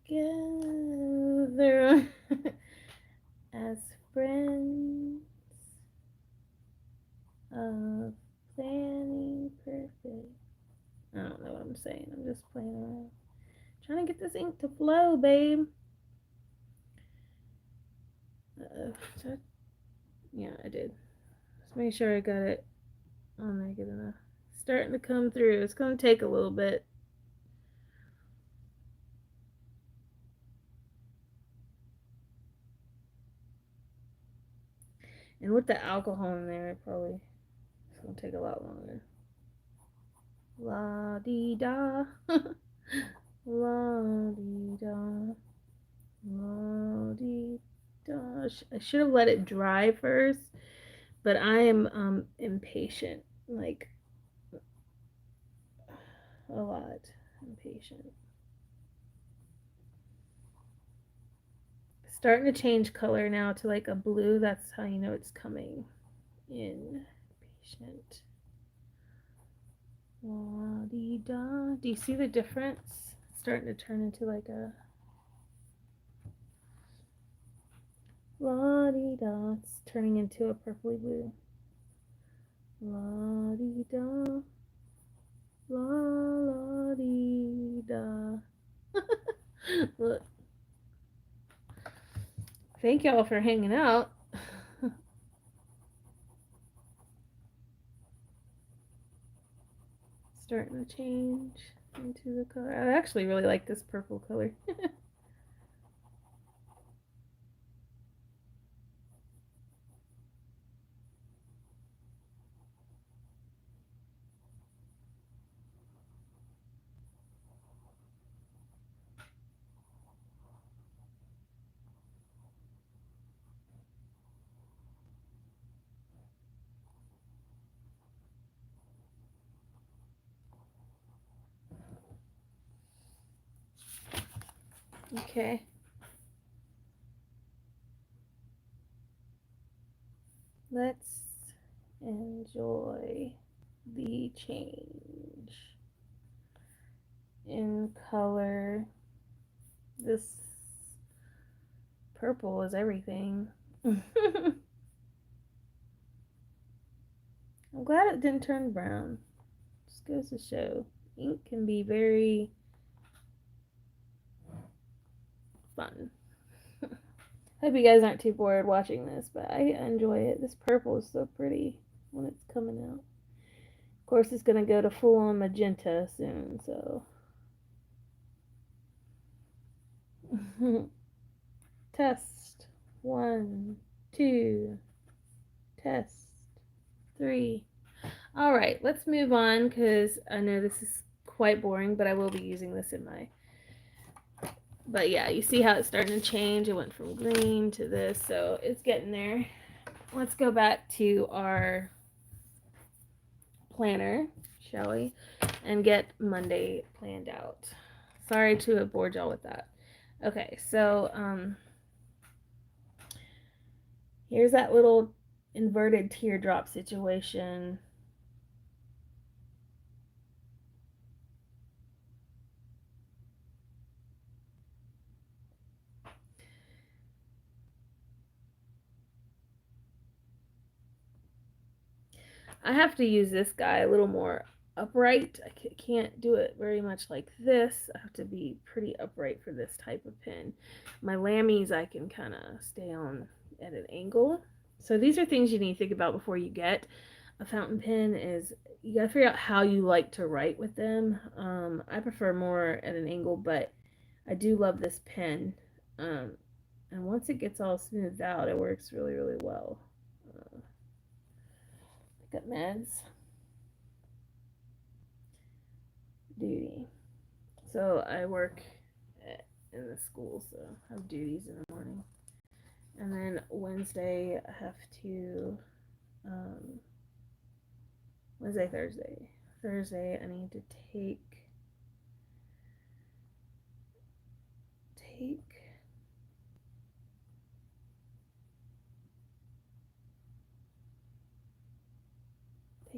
as friends of planning perfect. I don't know what I'm saying. I'm just playing around. Trying to get this ink to flow, babe. Yeah, I did. Just make sure I got it on there good enough. Starting to come through. It's going to take a little bit. And with the alcohol in there, probably it's going to take a lot longer. La dee da. La dee da. La dee da. I should have let it dry first, but I am impatient. Like, a lot impatient. Starting to change color now to like a blue. That's how you know it's coming in. Patient. La-dee-da. Do you see the difference? It's starting to turn into like a la-dee-da. It's turning into a purpley blue. La-dee-da. La-la-dee-da. Look. Thank y'all for hanging out. Starting to change into the color. I actually really like this purple color. Okay. Let's enjoy the change in color. This purple is everything. I'm glad it didn't turn brown. Just goes to show ink can be very fun. Hope you guys aren't too bored watching this, but I enjoy it. This purple is so pretty when it's coming out. Of course, it's going to go to full-on magenta soon, so. Test. 1, 2. Test. 3. All right, let's move on because I know this is quite boring, but I will be using this in my But yeah, you see how it's starting to change. It went from green to this, so it's getting there. Let's go back to our planner, shall we? And get Monday planned out. Sorry to have bored y'all with that. Okay, so here's that little inverted teardrop situation. I have to use this guy a little more upright. I can't do it very much like this. I have to be pretty upright for this type of pen. My lammies I can kind of stay on at an angle. So these are things you need to think about before you get a fountain pen. Is you gotta figure out how you like to write with them. I prefer more at an angle, but I do love this pen. Um, and once it gets all smoothed out, it works really, really well. Got meds. Duty. So I work in the school, so I have duties in the morning. And then Wednesday I have to um, Wednesday, Thursday. Thursday I need to take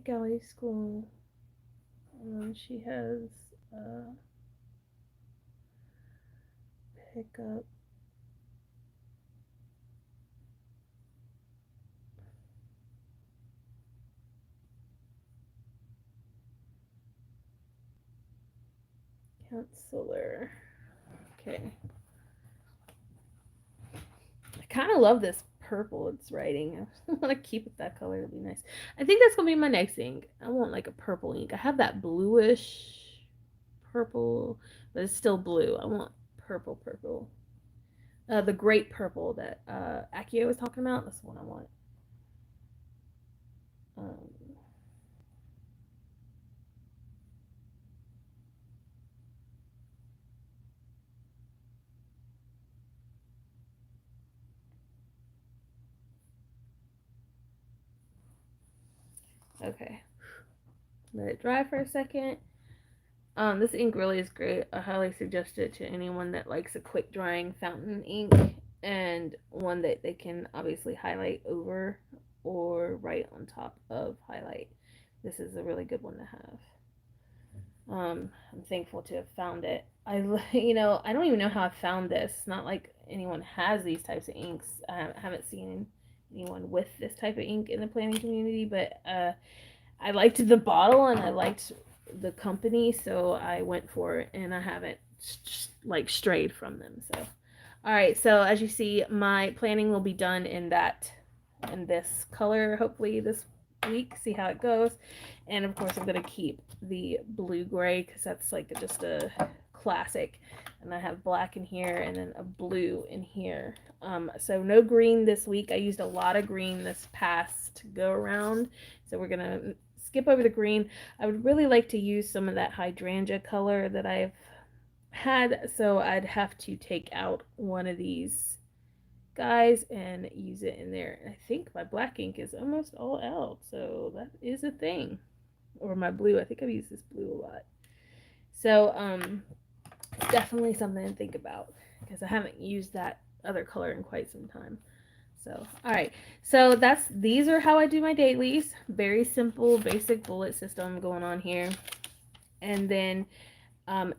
Ellie to school, and then she has pickup. Counselor. Okay. I kind of love this purple it's writing. I want to keep it that color. It'd be nice. I think that's gonna be my next ink. I want like a purple ink. I have that bluish purple, but it's still blue. I want purple, purple. The great purple that Akio was talking about. That's the one I want. Um, okay. Let it dry for a second. This ink really is great. I highly suggest it to anyone that likes a quick drying fountain ink and one that they can obviously highlight over or write on top of highlight. This is a really good one to have. I'm thankful to have found it. I don't even know how I found this. Not like anyone has these types of inks. I haven't seen anyone with this type of ink in the planning community, but I liked the bottle and I liked the company, so I went for it, and I haven't like strayed from them. So, all right. So as you see, my planning will be done in this color, hopefully this week. See how it goes, and of course I'm gonna keep the blue gray because that's like just a classic. And I have black in here and then a blue in here. So no green this week. I used a lot of green this past go around, so we're gonna skip over the green. I would really like to use some of that hydrangea color that I've had, so I'd have to take out one of these guys and use it in there. I think my black ink is almost all out, so that is a thing. Or my blue. I think I've used this blue a lot. So it's definitely something to think about because I haven't used that other color in quite some time. So, all right. So these are how I do my dailies. Very simple, basic bullet system going on here. And then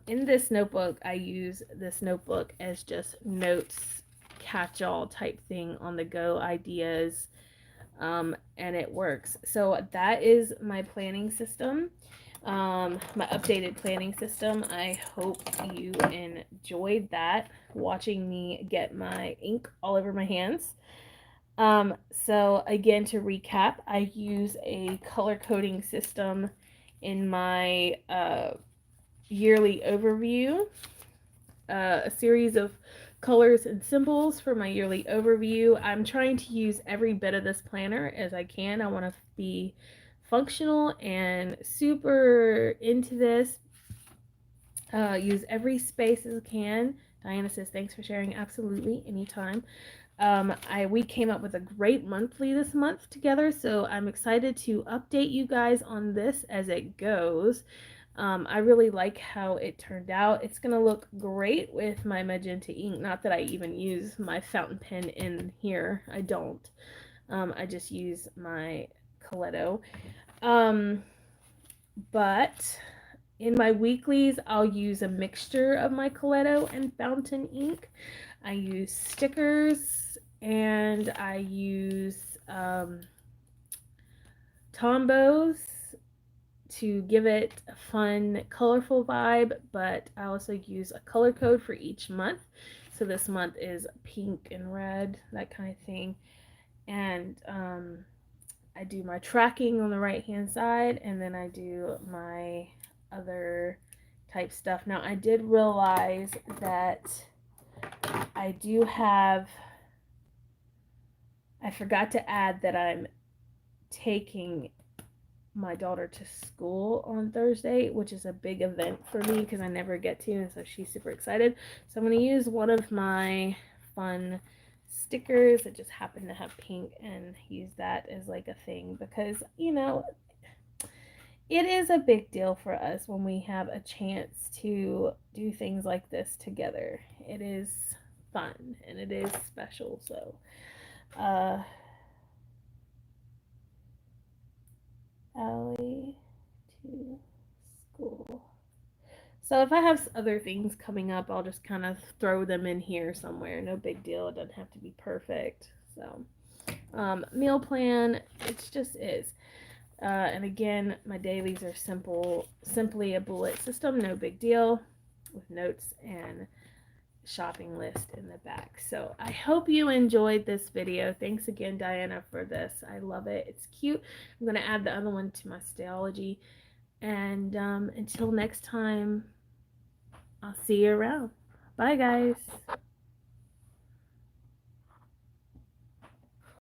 in this notebook, I use this notebook as just notes, catch-all type thing on the go ideas, and it works. So that is my planning system, my updated planning system. I hope you enjoyed that, watching me get my ink all over my hands. So again, to recap, I use a color coding system in my yearly overview, a series of colors and symbols for my yearly overview. I'm trying to use every bit of this planner as I can. I want to be functional and super into this. Use every space as I can Diana says, thanks for sharing. Absolutely, anytime. We came up with a great monthly this month together, so I'm excited to update you guys on this as it goes. I really like how it turned out. It's gonna look great with my magenta ink. Not that I even use my fountain pen in here. I don't. I just use my Coletto. Um, but in my weeklies, I'll use a mixture of my Coletto and fountain ink. I use stickers and I use Tombos to give it a fun, colorful vibe, but I also use a color code for each month. So this month is pink and red, that kind of thing. And I do my tracking on the right hand side, and then I do my other type stuff. Now I did realize that I do have, I forgot to add that I'm taking my daughter to school on Thursday, which is a big event for me because I never get to, and so she's super excited. So I'm going to use one of my fun stickers that just happen to have pink and use that as like a thing because, you know, it is a big deal for us when we have a chance to do things like this together. It is fun and it is special. So, Allie to school. So if I have other things coming up, I'll just kind of throw them in here somewhere. No big deal. It doesn't have to be perfect. So, meal plan, it just is. And again, my dailies are simply a bullet system, no big deal, with notes and shopping list in the back. So I hope you enjoyed this video. Thanks again, Diana, for this. I love it. It's cute. I'm going to add the other one to my Stalogy. And until next time, I'll see you around. Bye, guys.